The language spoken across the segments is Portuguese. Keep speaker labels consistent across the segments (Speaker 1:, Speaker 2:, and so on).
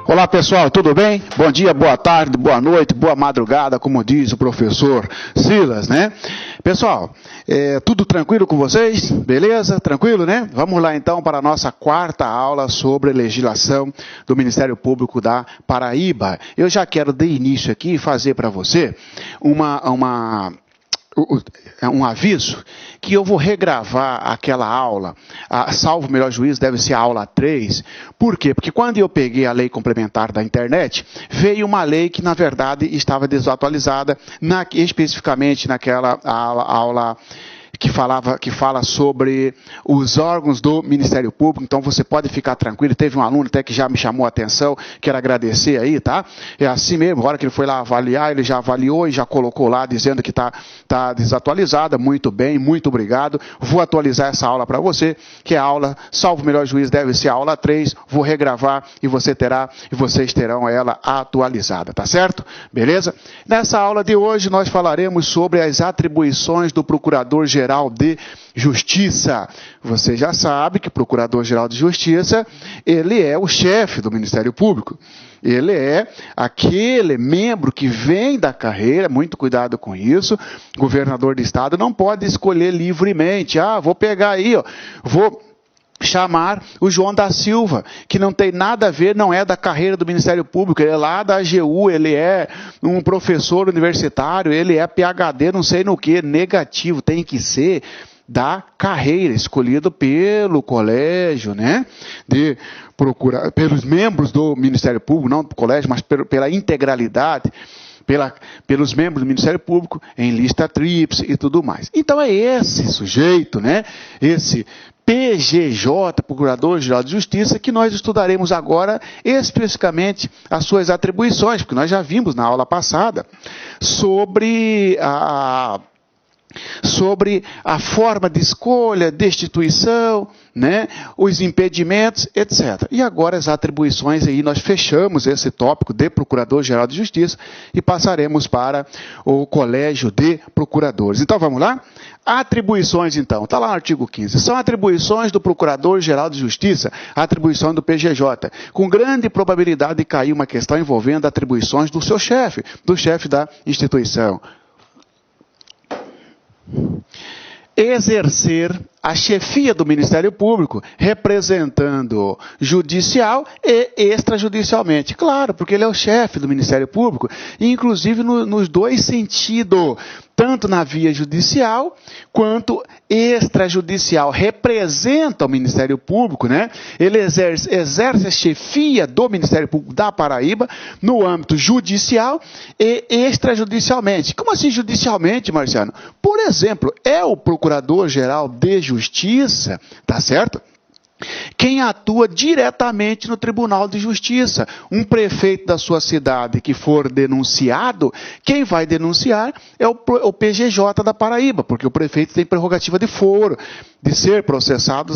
Speaker 1: Olá pessoal, tudo bem? Bom dia, boa tarde, boa noite, boa madrugada, como diz o professor Silas, né? Pessoal, tudo tranquilo com vocês? Beleza? Tranquilo, né? Vamos lá então para a nossa quarta aula sobre legislação do Ministério Público da Paraíba. Eu já quero de início aqui fazer para você um aviso que eu vou regravar aquela aula, salvo o melhor juízo, deve ser a aula 3. Por quê? Porque quando eu peguei a lei complementar da internet, veio uma lei que, na verdade, estava desatualizada, especificamente naquela aula que fala sobre os órgãos do Ministério Público. Então você pode ficar tranquilo. Teve um aluno até que já me chamou a atenção, quero agradecer aí, tá? É assim mesmo, a hora que ele foi lá avaliar, ele já avaliou e já colocou lá dizendo que está desatualizada. Muito bem, muito obrigado. Vou atualizar essa aula para você, que é a aula, salvo o melhor juízo, deve ser a aula 3. Vou regravar e vocês terão ela atualizada, tá certo? Beleza? Nessa aula de hoje nós falaremos sobre as atribuições do Procurador-Geral de Justiça. Você já sabe que o Procurador-Geral de Justiça, ele é o chefe do Ministério Público. Ele é aquele membro que vem da carreira, muito cuidado com isso. O governador do estado não pode escolher livremente. Vou pegar aí, vou chamar o João da Silva, que não tem nada a ver, não é da carreira do Ministério Público, ele é lá da AGU, ele é um professor universitário, ele é PhD, não sei no que, negativo, tem que ser da carreira, escolhido pelo colégio, né, pelos membros do Ministério Público, não do colégio, mas pela integralidade, pelos membros do Ministério Público, em lista tríplice e tudo mais. Então é esse sujeito, né, esse PGJ, Procurador-Geral de Justiça, que nós estudaremos agora especificamente as suas atribuições, porque nós já vimos na aula passada sobre a forma de escolha, destituição, né, os impedimentos, etc. E agora as atribuições, aí nós fechamos esse tópico de Procurador-Geral de Justiça e passaremos para o Colégio de Procuradores. Então vamos lá? Atribuições, então, está lá no artigo 15. São atribuições do Procurador-Geral de Justiça, atribuição do PGJ. Com grande probabilidade de cair uma questão envolvendo atribuições do seu chefe, do chefe da instituição. Exercer a chefia do Ministério Público, representando judicial e extrajudicialmente. Claro, porque ele é o chefe do Ministério Público, e inclusive nos dois sentidos, tanto na via judicial quanto extrajudicial. Representa o Ministério Público, né? Ele exerce a chefia do Ministério Público da Paraíba no âmbito judicial e extrajudicialmente. Como assim judicialmente, Marciano? Por exemplo, é o Procurador-Geral de Justiça, tá certo? Quem atua diretamente no Tribunal de Justiça, um prefeito da sua cidade que for denunciado, quem vai denunciar é o PGJ da Paraíba, porque o prefeito tem prerrogativa de foro, de ser processado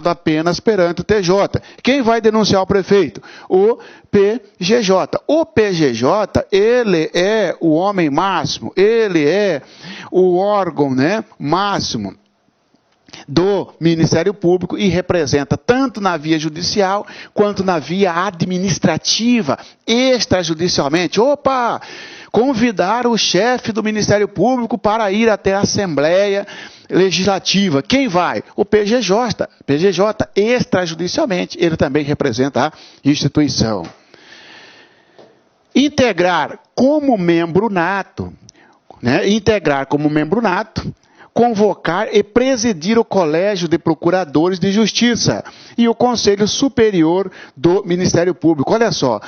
Speaker 1: apenas perante o TJ. Quem vai denunciar o prefeito? O PGJ. O PGJ, ele é o homem máximo, ele é o órgão, né, máximo do Ministério Público e representa tanto na via judicial quanto na via administrativa, extrajudicialmente. Convidar o chefe do Ministério Público para ir até a Assembleia Legislativa. Quem vai? O PGJ. PGJ, extrajudicialmente, ele também representa a instituição. Integrar como membro nato, né? Convocar e presidir o Colégio de Procuradores de Justiça e o Conselho Superior do Ministério Público. Olha só,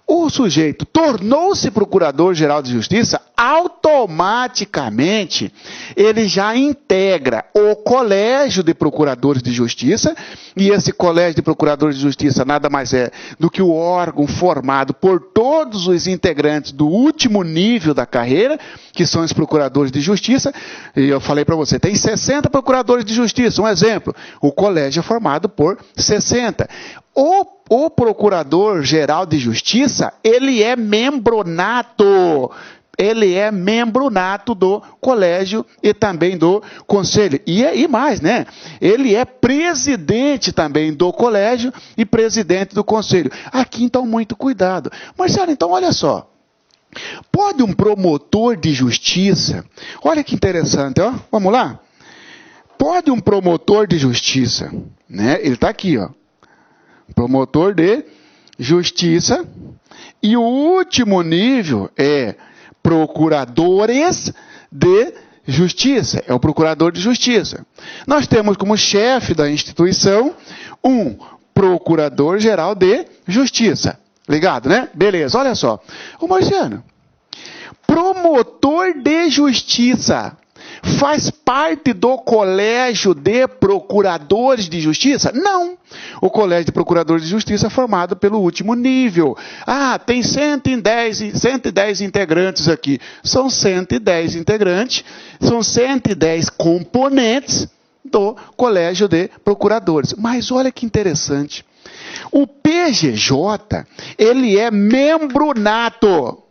Speaker 1: o sujeito tornou-se Procurador-Geral de Justiça, automaticamente ele já integra o Colégio de Procuradores de Justiça, e esse Colégio de Procuradores de Justiça nada mais é do que o órgão formado por todos os integrantes do último nível da carreira, que são os Procuradores de Justiça. E eu falei para você, tem 60 Procuradores de Justiça, um exemplo, o colégio é formado por 60. O Procurador-Geral de Justiça, ele é membro nato. ele é membro nato do colégio e também do conselho. E mais, né? Ele é presidente também do colégio e presidente do conselho. Aqui, então, muito cuidado. Marcelo, então, olha só. Pode um promotor de justiça, olha que interessante, ó, vamos lá. Pode um promotor de justiça, né? Ele está aqui, ó. Promotor de justiça. E o último nível é procuradores de justiça. É o procurador de justiça. Nós temos como chefe da instituição um procurador-geral de justiça. Ligado, né? Beleza, olha só. Ô Marciano, promotor de justiça faz parte do colégio de procuradores de justiça? Não. O colégio de procuradores de justiça é formado pelo último nível. Ah, tem 110 integrantes aqui. São 110 integrantes, são 110 componentes do colégio de procuradores. Mas olha que interessante. O PGJ, ele é membro nato.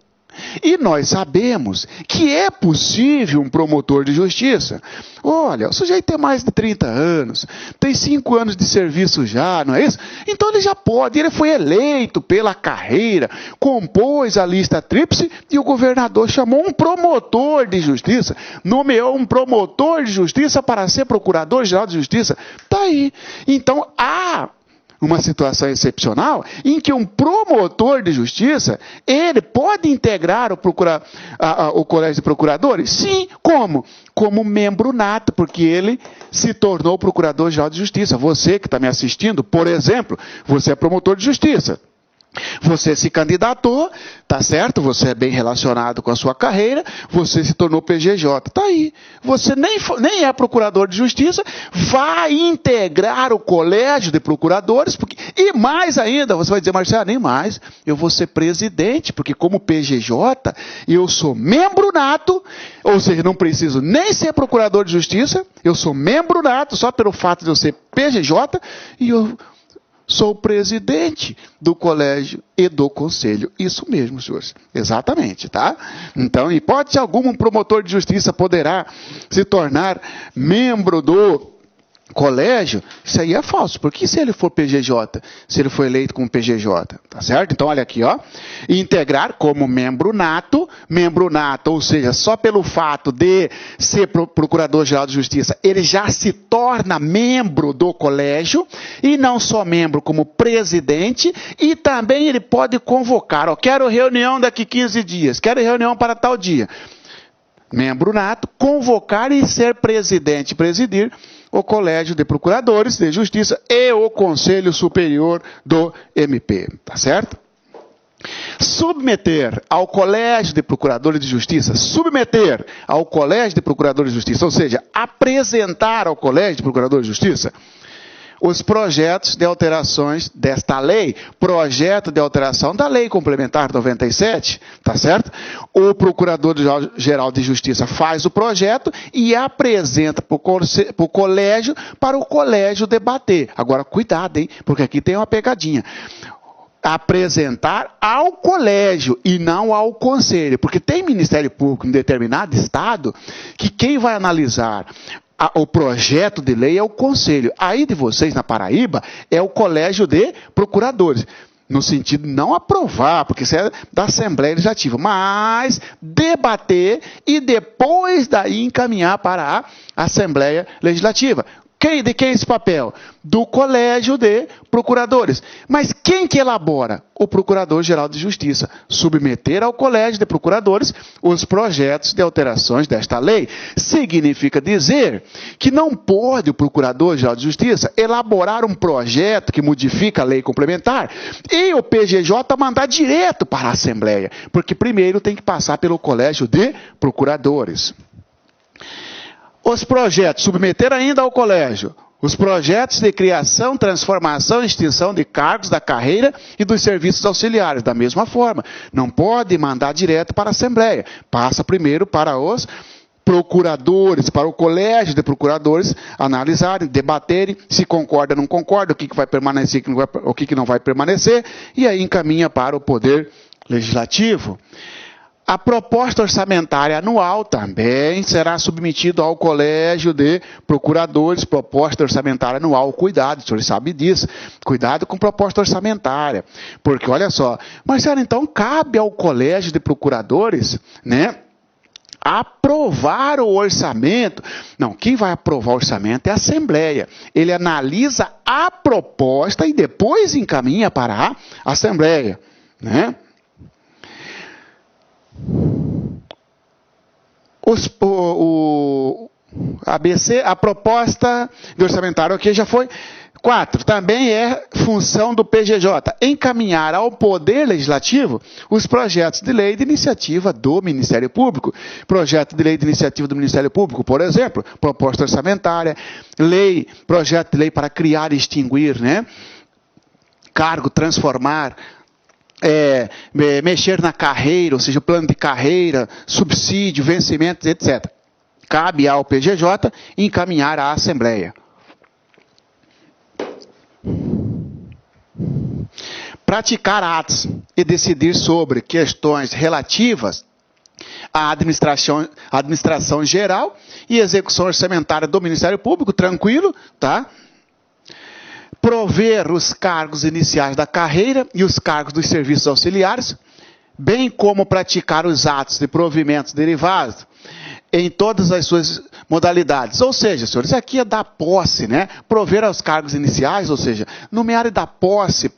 Speaker 1: E nós sabemos que é possível um promotor de justiça. Olha, o sujeito tem mais de 30 anos, tem 5 anos de serviço já, não é isso? Então ele já pode, ele foi eleito pela carreira, compôs a lista tríplice e o governador chamou um promotor de justiça, nomeou um promotor de justiça para ser procurador-geral de justiça. Está aí. Então, há uma situação excepcional em que um promotor de justiça, ele pode integrar o colégio de procuradores? Sim, como? Como membro nato, porque ele se tornou procurador-geral de justiça. Você que está me assistindo, por exemplo, você é promotor de justiça. Você se candidatou, tá certo? Você é bem relacionado com a sua carreira, você se tornou PGJ, tá aí. Você nem é procurador de justiça, vai integrar o colégio de procuradores, e mais ainda, você vai dizer, Marcelo, nem mais, eu vou ser presidente, porque como PGJ, eu sou membro nato, ou seja, não preciso nem ser procurador de justiça, eu sou membro nato, só pelo fato de eu ser PGJ, e eu sou presidente do colégio e do conselho. Isso mesmo, senhores. Exatamente, tá? Então, em hipótese alguma, um promotor de justiça poderá se tornar membro do colégio. Isso aí é falso. Porque se ele for PGJ, se ele for eleito como PGJ, tá certo? Então, olha aqui, ó. Integrar como membro nato, ou seja, só pelo fato de ser procurador-geral de justiça, ele já se torna membro do colégio, e não só membro, como presidente, e também ele pode convocar, ó, quero reunião daqui 15 dias, quero reunião para tal dia. Membro nato, convocar e ser presidente, presidir o Colégio de Procuradores de Justiça e o Conselho Superior do MP, tá certo? Submeter ao Colégio de Procuradores de Justiça, ou seja, apresentar ao Colégio de Procuradores de Justiça os projetos de alterações desta lei, projeto de alteração da Lei Complementar 97, tá certo? O Procurador-Geral de Justiça faz o projeto e apresenta para o colégio, para o colégio debater. Agora, cuidado, hein? Porque aqui tem uma pegadinha. Apresentar ao colégio e não ao conselho, porque tem Ministério Público em determinado estado que quem vai analisar o projeto de lei é o conselho. Aí de vocês na Paraíba é o colégio de procuradores. No sentido de não aprovar, porque isso é da Assembleia Legislativa, mas debater e depois daí encaminhar para a Assembleia Legislativa. De quem é esse papel? Do Colégio de Procuradores. Mas quem que elabora? O Procurador-Geral de Justiça. Submeter ao Colégio de Procuradores os projetos de alterações desta lei. Significa dizer que não pode o Procurador-Geral de Justiça elaborar um projeto que modifica a lei complementar e o PGJ mandar direto para a Assembleia, porque primeiro tem que passar pelo Colégio de Procuradores. Os projetos, submeter ainda ao colégio, os projetos de criação, transformação e extinção de cargos da carreira e dos serviços auxiliares, da mesma forma. Não pode mandar direto para a Assembleia, passa primeiro para os procuradores, para o colégio de procuradores analisarem, debaterem, se concorda ou não concorda, o que vai permanecer, o que não vai permanecer, e aí encaminha para o Poder Legislativo. A proposta orçamentária anual também será submetida ao Colégio de Procuradores, proposta orçamentária anual. Cuidado, o senhor sabe disso. Cuidado com proposta orçamentária. Porque, olha só, Marcelo, então cabe ao Colégio de Procuradores, né, aprovar o orçamento. Não, quem vai aprovar o orçamento é a Assembleia. Ele analisa a proposta e depois encaminha para a Assembleia, né? A proposta de orçamentário aqui já foi. 4. Também é função do PGJ encaminhar ao Poder Legislativo os projetos de lei de iniciativa do Ministério Público. Projeto de lei de iniciativa do Ministério Público, por exemplo, proposta orçamentária, projeto de lei para criar e extinguir, né, cargo, transformar, mexer na carreira, ou seja, plano de carreira, subsídio, vencimentos, etc. Cabe ao PGJ encaminhar à Assembleia. Praticar atos e decidir sobre questões relativas à administração geral e execução orçamentária do Ministério Público, tranquilo, tá? Prover os cargos iniciais da carreira e os cargos dos serviços auxiliares, bem como praticar os atos de provimentos derivados em todas as suas modalidades. Ou seja, senhores, isso aqui é dar posse, né? Prover aos cargos iniciais, ou seja, nomear e dar posse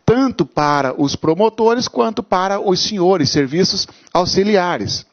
Speaker 1: tanto para os promotores quanto para os senhores, serviços auxiliares.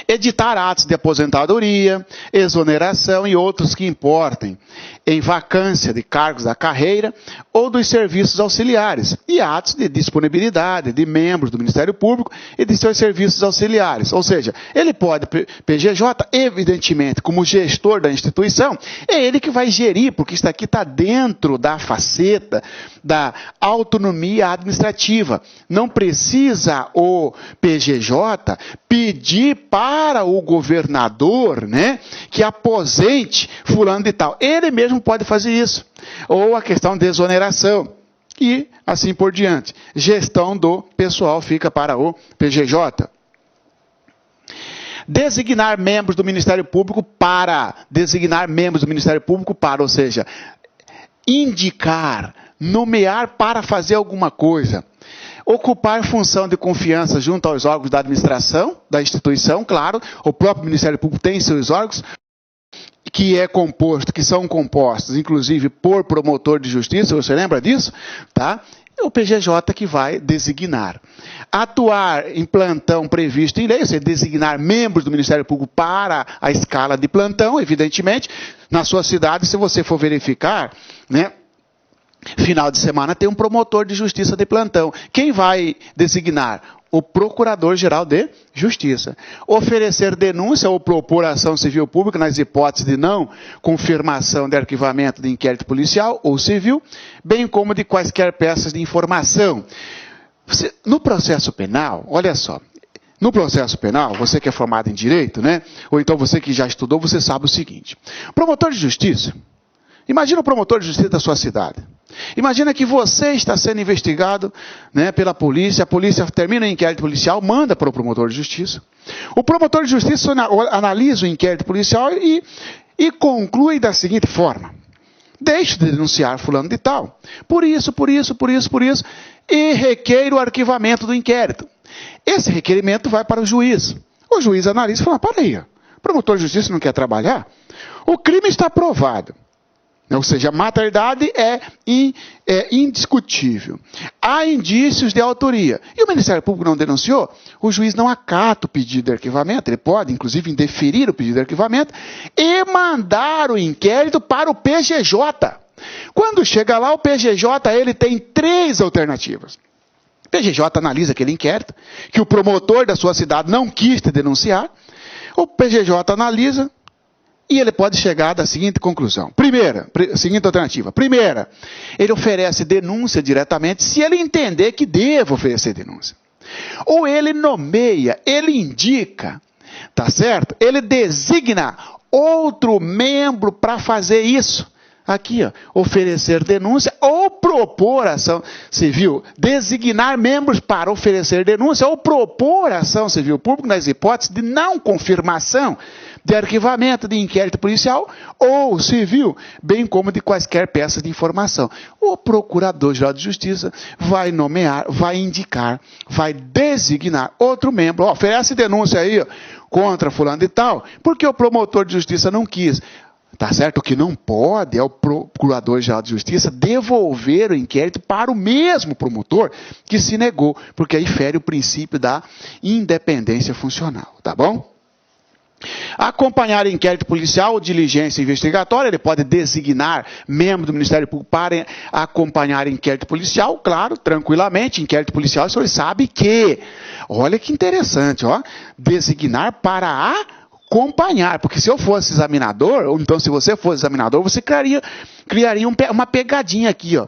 Speaker 1: Editar atos de aposentadoria, exoneração e outros que importem em vacância de cargos da carreira ou dos serviços auxiliares e atos de disponibilidade de membros do Ministério Público e de seus serviços auxiliares. Ou seja, ele pode, PGJ, evidentemente, como gestor da instituição, é ele que vai gerir, porque isso aqui está dentro da faceta da autonomia administrativa. Não precisa o PGJ pedir para o governador, né, que aposente fulano de tal. Ele mesmo pode fazer isso. Ou a questão de exoneração. E assim por diante. Gestão do pessoal fica para o PGJ. Designar membros do Ministério Público para, ou seja, indicar, nomear para fazer alguma coisa. Ocupar função de confiança junto aos órgãos da administração, da instituição, claro, o próprio Ministério Público tem seus órgãos, que são compostos, inclusive, por promotor de justiça, você lembra disso? Tá? É o PGJ que vai designar. Atuar em plantão previsto em lei, ou seja, designar membros do Ministério Público para a escala de plantão, evidentemente, na sua cidade, se você for verificar, né? Final de semana tem um promotor de justiça de plantão. Quem vai designar? O Procurador-Geral de Justiça. Oferecer denúncia ou propor ação civil pública nas hipóteses de não confirmação de arquivamento de inquérito policial ou civil, bem como de quaisquer peças de informação. No processo penal, olha só, no processo penal, você que é formado em direito, né? Ou então você que já estudou, você sabe o seguinte. Promotor de justiça, imagina o promotor de justiça da sua cidade. Imagina que você está sendo investigado, né, pela polícia, a polícia termina o inquérito policial, manda para o promotor de justiça. O promotor de justiça analisa o inquérito policial e conclui da seguinte forma: deixe de denunciar fulano de tal, por isso, e requer o arquivamento do inquérito. Esse requerimento vai para o juiz. O juiz analisa e fala: para aí, o promotor de justiça não quer trabalhar? O crime está provado. Ou seja, a materialidade é indiscutível. Há indícios de autoria. E o Ministério Público não denunciou, o juiz não acata o pedido de arquivamento, ele pode, inclusive, indeferir o pedido de arquivamento e mandar o inquérito para o PGJ. Quando chega lá, o PGJ ele tem 3 alternativas. O PGJ analisa aquele inquérito, que o promotor da sua cidade não quis te denunciar. O PGJ analisa, e ele pode chegar da seguinte conclusão. Seguinte alternativa. Primeira, ele oferece denúncia diretamente se ele entender que deve oferecer denúncia. Ou ele nomeia, ele indica, tá certo? Ele designa outro membro para fazer isso. Aqui, ó, oferecer denúncia ou propor ação civil, designar membros para oferecer denúncia ou propor ação civil pública nas hipóteses de não confirmação de arquivamento de inquérito policial ou civil, bem como de quaisquer peças de informação. O Procurador-Geral de Justiça vai nomear, vai indicar, vai designar outro membro. Ó, oferece denúncia aí, ó, contra fulano e tal, porque o promotor de justiça não quis. Tá certo? O que não pode é o Procurador-Geral de Justiça devolver o inquérito para o mesmo promotor que se negou, porque aí fere o princípio da independência funcional, tá bom? Acompanhar inquérito policial ou diligência investigatória, ele pode designar membro do Ministério Público para acompanhar inquérito policial, claro, tranquilamente, inquérito policial, o senhor sabe que, olha que interessante, ó, designar para acompanhar, porque se eu fosse examinador, ou então se você fosse examinador, você criaria uma pegadinha aqui, ó.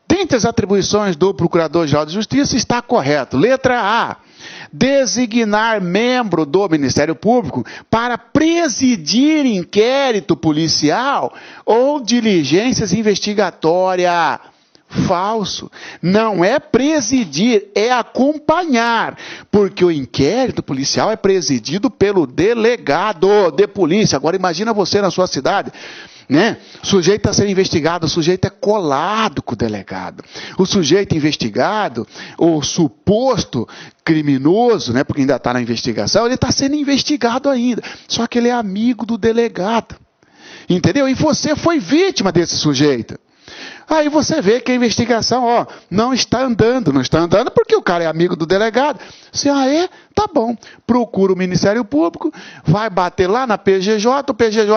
Speaker 1: Dentre as atribuições do Procurador-Geral de Justiça está correto. Letra A. Designar membro do Ministério Público para presidir inquérito policial ou diligências investigatórias. Falso. Não é presidir, é acompanhar. Porque o inquérito policial é presidido pelo delegado de polícia. Agora imagina você na sua cidade, né? O sujeito está sendo investigado, o sujeito é colado com o delegado. O sujeito investigado, o suposto criminoso, né, porque ainda está na investigação, ele está sendo investigado ainda. Só que ele é amigo do delegado. Entendeu? E você foi vítima desse sujeito. Aí você vê que a investigação, ó, não está andando porque o cara é amigo do delegado. Você, tá bom, procura o Ministério Público, vai bater lá na PGJ, o PGJ,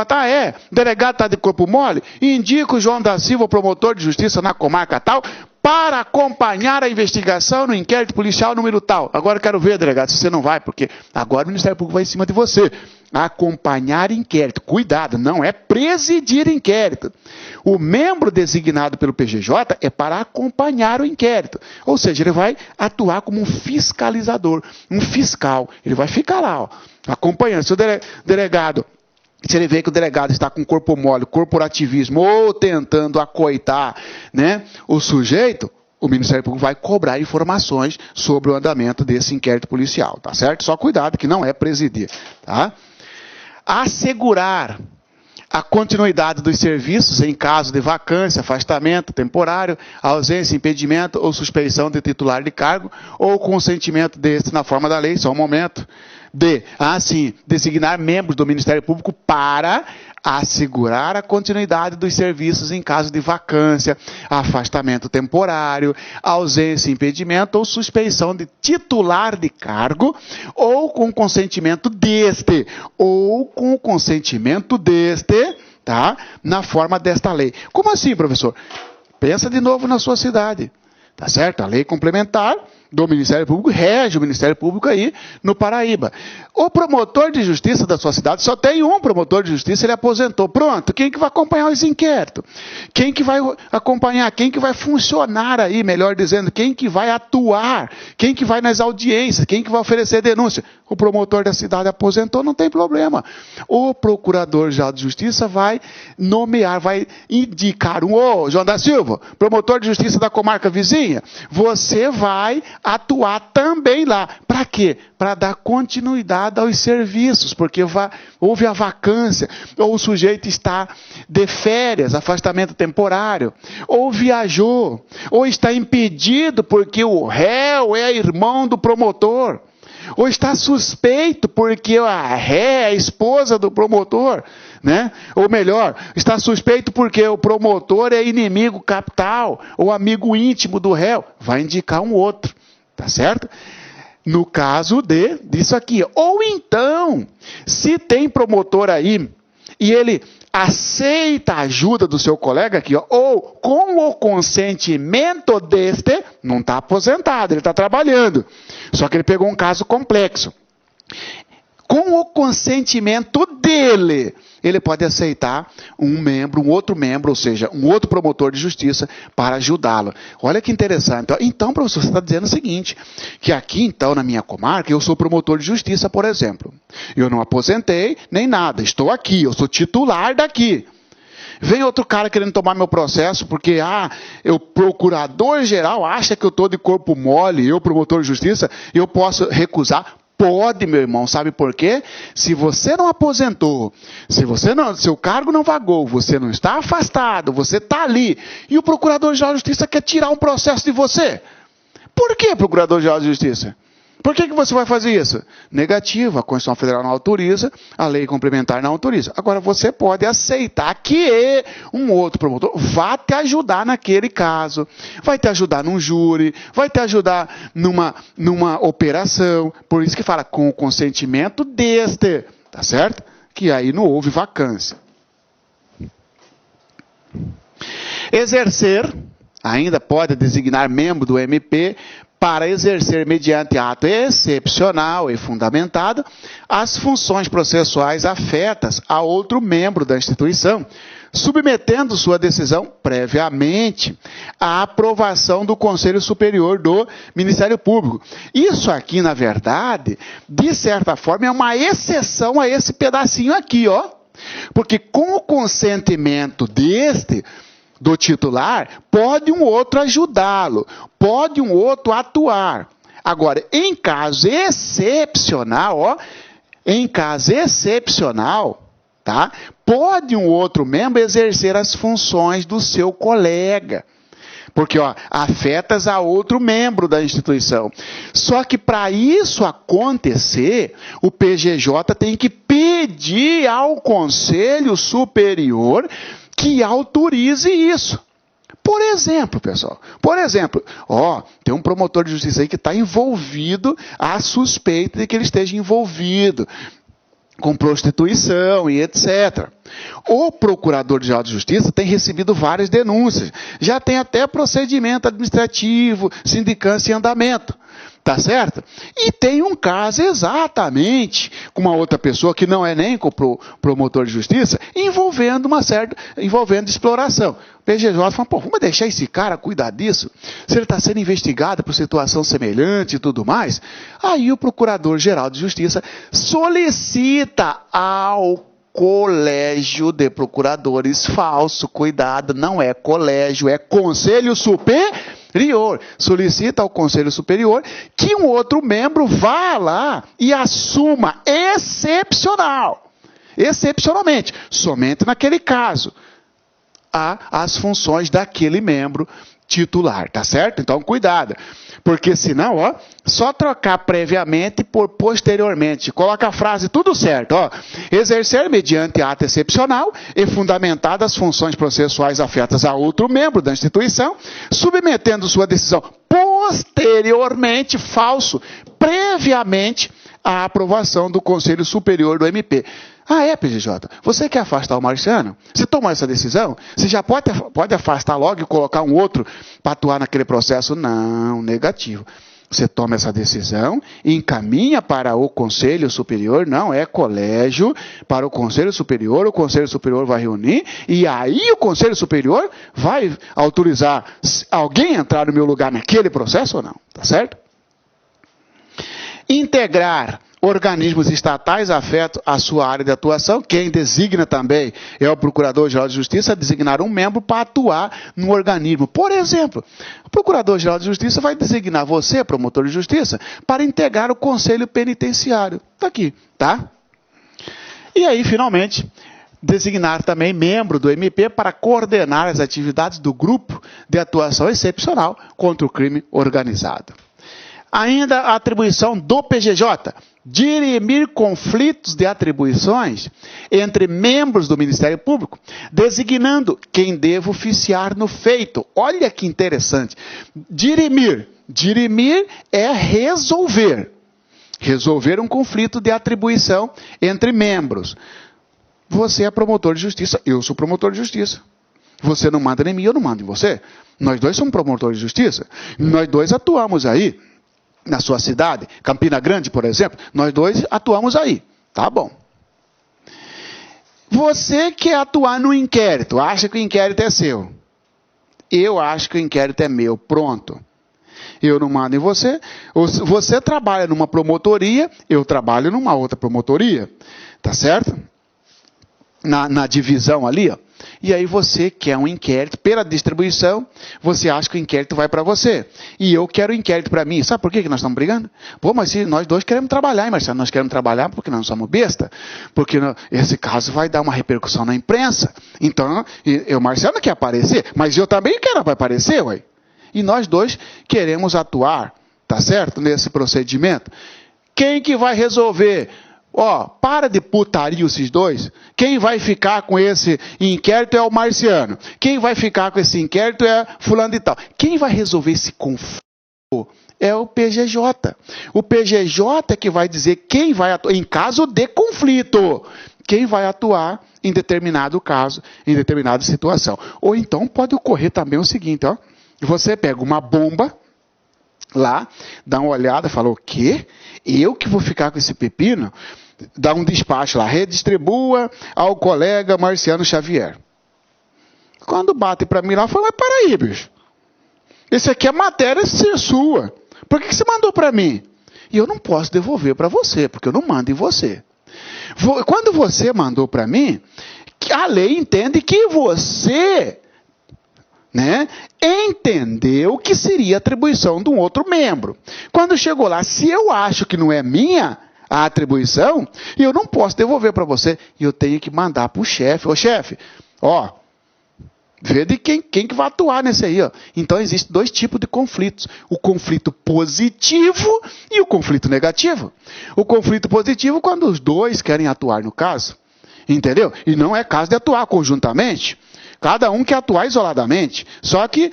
Speaker 1: o delegado está de corpo mole, indica o João da Silva, o promotor de justiça na comarca tal, para acompanhar a investigação no inquérito policial número tal. Agora eu quero ver, delegado, se você não vai, porque agora o Ministério Público vai em cima de você. Acompanhar inquérito. Cuidado, não é presidir inquérito. O membro designado pelo PGJ é para acompanhar o inquérito. Ou seja, ele vai atuar como um fiscalizador, um fiscal. Ele vai ficar lá, ó, acompanhando. Se o delegado, se ele vê que o delegado está com corpo mole, corporativismo, ou tentando acoitar, né, o sujeito, o Ministério Público vai cobrar informações sobre o andamento desse inquérito policial, tá certo? Só cuidado que não é presidir, tá? Assegurar a continuidade dos serviços em caso de vacância, afastamento temporário, ausência, impedimento ou suspeição de titular de cargo ou consentimento deste na forma da lei, só um momento. D. Designar membros do Ministério Público para assegurar a continuidade dos serviços em caso de vacância, afastamento temporário, ausência, impedimento ou suspeição de titular de cargo ou com consentimento deste, tá? Na forma desta lei. Como assim, professor? Pensa de novo na sua cidade, tá certo? A lei complementar do Ministério Público rege o Ministério Público aí no Paraíba. O promotor de justiça da sua cidade, só tem um promotor de justiça, ele aposentou. Pronto, quem que vai acompanhar os inquéritos? Quem que vai acompanhar? Quem que vai funcionar aí, melhor dizendo? Quem que vai atuar? Quem que vai nas audiências? Quem que vai oferecer denúncia? O promotor da cidade aposentou, não tem problema. O Procurador-Geral de Justiça vai nomear, vai indicar João da Silva, promotor de justiça da comarca vizinha, você vai atuar também lá. Para quê? Para dar continuidade aos serviços, porque houve a vacância, ou o sujeito está de férias, afastamento temporário, ou viajou, ou está impedido porque o réu é irmão do promotor, ou está suspeito porque a ré é a esposa do promotor, né? Ou melhor, está suspeito porque o promotor é inimigo capital, ou amigo íntimo do réu, vai indicar um outro, tá certo? No caso disso aqui. Ou então, se tem promotor aí, e ele aceita a ajuda do seu colega aqui, ó, ou com o consentimento deste, não está aposentado, ele está trabalhando. Só que ele pegou um caso complexo. Com o consentimento dele, ele pode aceitar um outro membro, ou seja, um outro promotor de justiça para ajudá-lo. Olha que interessante. Então, professor, você está dizendo o seguinte, que aqui, então, na minha comarca, eu sou promotor de justiça, por exemplo. Eu não aposentei nem nada, estou aqui, eu sou titular daqui. Vem outro cara querendo tomar meu processo porque, o procurador-geral acha que eu estou de corpo mole, eu, promotor de justiça, eu posso recusar. Pode, meu irmão, sabe por quê? Se você não aposentou, seu cargo não vagou, você não está afastado, você está ali, e o Procurador-Geral de Justiça quer tirar um processo de você. Por que, Procurador-Geral de Justiça? Por que você vai fazer isso? Negativo, a Constituição Federal não autoriza, a lei complementar não autoriza. Agora, você pode aceitar que um outro promotor vá te ajudar naquele caso, vai te ajudar num júri, vai te ajudar numa operação, por isso que fala com o consentimento deste, tá certo? Que aí não houve vacância. Exercer, ainda pode designar membro do MP para exercer mediante ato excepcional e fundamentado as funções processuais afetas a outro membro da instituição, submetendo sua decisão previamente à aprovação do Conselho Superior do Ministério Público. Isso aqui, na verdade, de certa forma, é uma exceção a esse pedacinho aqui, ó. Porque com o consentimento do titular, pode um outro ajudá-lo, pode um outro atuar. Agora, em caso excepcional, tá? Pode um outro membro exercer as funções do seu colega. Porque, afetas a outro membro da instituição. Só que para isso acontecer, o PGJ tem que pedir ao Conselho Superior que autorize isso. Por exemplo, pessoal, tem um promotor de justiça aí que está envolvido, há suspeita de que ele esteja envolvido com prostituição e etc. O Procurador-Geral de Justiça tem recebido várias denúncias, já tem até procedimento administrativo, sindicância em andamento. Tá certo? E tem um caso exatamente com uma outra pessoa que não é nem com o promotor de justiça, envolvendo exploração. O PGJ fala, vamos deixar esse cara cuidar disso? Se ele está sendo investigado por situação semelhante e tudo mais, aí o Procurador-Geral de Justiça solicita ao Colégio de Procuradores, falso, cuidado, não é colégio, é Conselho Superior. Solicita ao Conselho Superior que um outro membro vá lá e assuma excepcionalmente, somente naquele caso, as funções daquele membro titular, tá certo? Então, cuidado, porque senão, só trocar previamente por posteriormente. Coloca a frase tudo certo, exercer mediante ato excepcional e fundamentado as funções processuais afetas a outro membro da instituição, submetendo sua decisão posteriormente, falso, previamente à aprovação do Conselho Superior do MP. PGJ, você quer afastar o Marciano? Você tomou essa decisão? Você já pode afastar logo e colocar um outro para atuar naquele processo? Não, negativo. Você toma essa decisão, encaminha para o Conselho Superior, não é colégio, para o Conselho Superior vai reunir, e aí o Conselho Superior vai autorizar alguém entrar no meu lugar naquele processo ou não, tá certo? Integrar organismos estatais afetos à sua área de atuação, quem designa também é o Procurador-Geral de Justiça, designar um membro para atuar no organismo. Por exemplo, o Procurador-Geral de Justiça vai designar você, promotor de justiça, para integrar o Conselho Penitenciário. Está aqui, tá? E aí, finalmente, designar também membro do MP para coordenar as atividades do Grupo de Atuação Excepcional contra o Crime Organizado. Ainda a atribuição do PGJ, dirimir conflitos de atribuições entre membros do Ministério Público, designando quem deve oficiar no feito. Olha que interessante. Dirimir é resolver um conflito de atribuição entre membros. Você é promotor de justiça, eu sou promotor de justiça. Você não manda em mim, eu não mando em você. Nós dois somos promotores de justiça. Nós dois atuamos aí. Na sua cidade, Campina Grande, por exemplo, nós dois atuamos aí. Tá bom. Você quer atuar no inquérito, acha que o inquérito é seu. Eu acho que o inquérito é meu. Pronto. Eu não mando em você. Você trabalha numa promotoria, eu trabalho numa outra promotoria. Tá certo? Na divisão ali, E aí você quer um inquérito pela distribuição, você acha que o inquérito vai para você. E eu quero o inquérito para mim. Sabe por que nós estamos brigando? Pô, mas se nós dois queremos trabalhar, hein, Marcelo? Nós queremos trabalhar porque nós não somos besta. Porque esse caso vai dar uma repercussão na imprensa. Então, o Marcelo não quer aparecer, mas eu também quero aparecer, ué. E nós dois queremos atuar, tá certo? Nesse procedimento. Quem que vai resolver? Ó, para de putaria esses dois. Quem vai ficar com esse inquérito é o Marciano. Quem vai ficar com esse inquérito é fulano de tal. Quem vai resolver esse conflito é o PGJ. O PGJ é que vai dizer quem vai atuar em caso de conflito. Quem vai atuar em determinado caso, em determinada situação. Ou então pode ocorrer também o seguinte, ó. Você pega uma bomba lá, dá uma olhada e fala, o quê? Eu que vou ficar com esse pepino? Dá um despacho lá, redistribua ao colega Marciano Xavier. Quando bate para mim lá, fala, mas para aí, bicho. Esse aqui é matéria sua. Por que você mandou para mim? E eu não posso devolver para você, porque eu não mando em você. Quando você mandou para mim, a lei entende que você... entendeu que seria atribuição de um outro membro. Quando chegou lá, se eu acho que não é minha a atribuição, eu não posso devolver para você. E eu tenho que mandar para o chefe. Ô chefe, ó, vê de quem que vai atuar nesse aí. Ó. Então existem dois tipos de conflitos. O conflito positivo e o conflito negativo. O conflito positivo quando os dois querem atuar no caso. Entendeu? E não é caso de atuar conjuntamente. Cada um quer atuar isoladamente. Só que,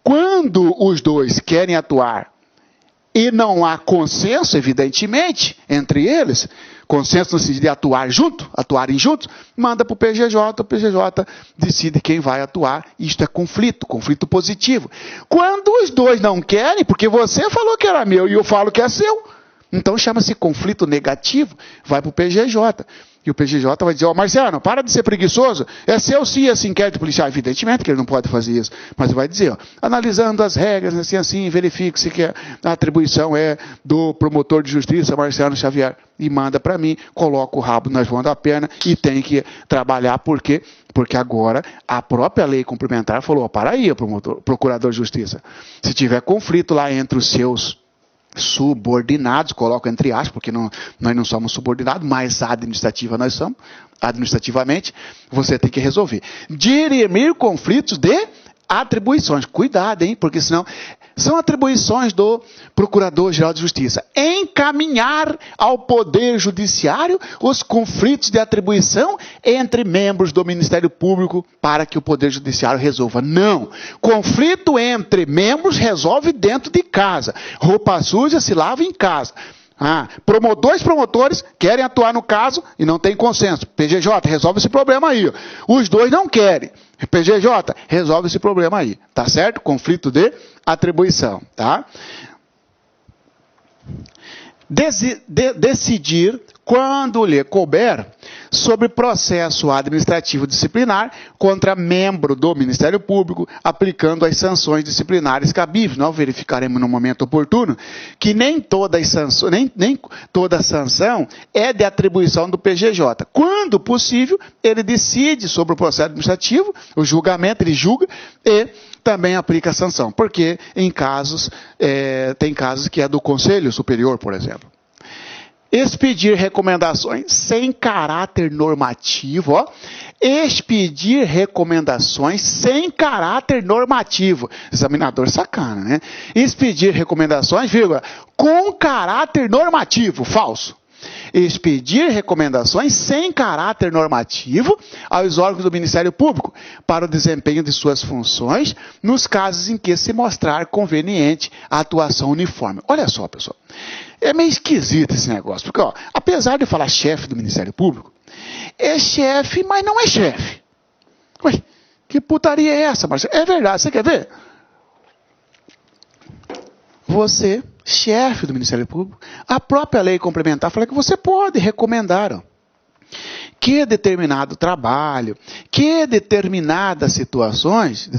Speaker 1: quando os dois querem atuar e não há consenso, evidentemente, entre eles, consenso no sentido de atuarem juntos, manda para o PGJ decide quem vai atuar. Isto é conflito positivo. Quando os dois não querem, porque você falou que era meu e eu falo que é seu, então chama-se conflito negativo, vai para o PGJ. E o PGJ vai dizer, Marciano, para de ser preguiçoso, é seu sim esse inquérito policial. Evidentemente que ele não pode fazer isso, mas vai dizer, analisando as regras, assim, verifique-se que a atribuição é do promotor de justiça, Marciano Xavier, e manda para mim, coloca o rabo nas mãos da perna e tem que trabalhar, por quê? Porque agora a própria lei complementar falou, para aí, procurador de justiça, se tiver conflito lá entre os seus subordinados, coloco entre aspas, porque nós não somos subordinados, mas administrativa nós somos, administrativamente, você tem que resolver. Dirimir conflitos de atribuições. Cuidado, hein? Porque senão são atribuições do Procurador-Geral de Justiça. Encaminhar ao Poder Judiciário os conflitos de atribuição entre membros do Ministério Público para que o Poder Judiciário resolva. Não. Conflito entre membros resolve dentro de casa. Roupa suja se lava em casa. Dois promotores querem atuar no caso e não tem consenso. PGJ, resolve esse problema aí. Os dois não querem. PGJ, resolve esse problema aí. Tá certo? Conflito de atribuição. Tá? Decidir, quando lhe couber, sobre processo administrativo disciplinar contra membro do Ministério Público, aplicando as sanções disciplinares cabíveis. Nós verificaremos no momento oportuno que nem toda sanção é de atribuição do PGJ. Quando possível, ele decide sobre o processo administrativo, o julgamento, ele julga e também aplica a sanção. Porque tem casos que é do Conselho Superior, por exemplo. Expedir recomendações sem caráter normativo, ó. Expedir recomendações sem caráter normativo. Examinador sacana, né? Expedir recomendações, vírgula, com caráter normativo, falso. Expedir recomendações sem caráter normativo aos órgãos do Ministério Público para o desempenho de suas funções nos casos em que se mostrar conveniente a atuação uniforme. Olha só, pessoal. É meio esquisito esse negócio, porque, ó, apesar de falar chefe do Ministério Público, é chefe, mas não é chefe. Ué, que putaria é essa, Marcelo? É verdade, você quer ver? Você, chefe do Ministério Público, a própria lei complementar fala que você pode recomendar, ó, que determinado trabalho, que determinadas situações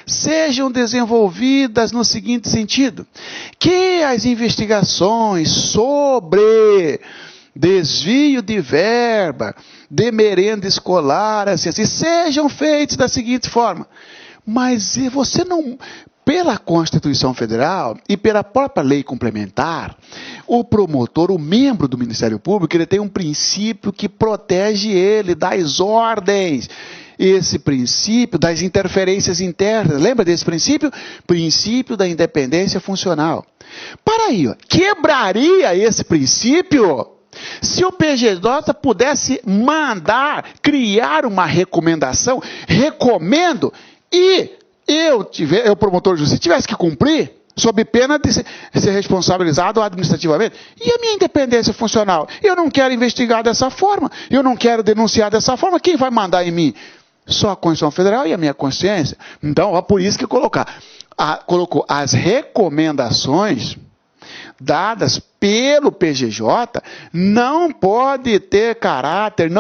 Speaker 1: sejam desenvolvidas no seguinte sentido: que as investigações sobre desvio de verba, de merenda escolar, assim, sejam feitos da seguinte forma. Mas você não... Pela Constituição Federal e pela própria lei complementar, o promotor, o membro do Ministério Público, ele tem um princípio que protege ele das ordens. Esse princípio das interferências internas. Lembra desse princípio? Princípio da independência funcional. Para aí, quebraria esse princípio se o PGJ pudesse mandar, criar uma recomendação, recomendo, e eu, promotor de justiça, tivesse que cumprir, sob pena de ser responsabilizado administrativamente. E a minha independência funcional? Eu não quero investigar dessa forma, eu não quero denunciar dessa forma, quem vai mandar em mim? Só a Constituição Federal e a minha consciência. Então, por isso que colocou as recomendações dadas pelo PGJ não podem ter caráter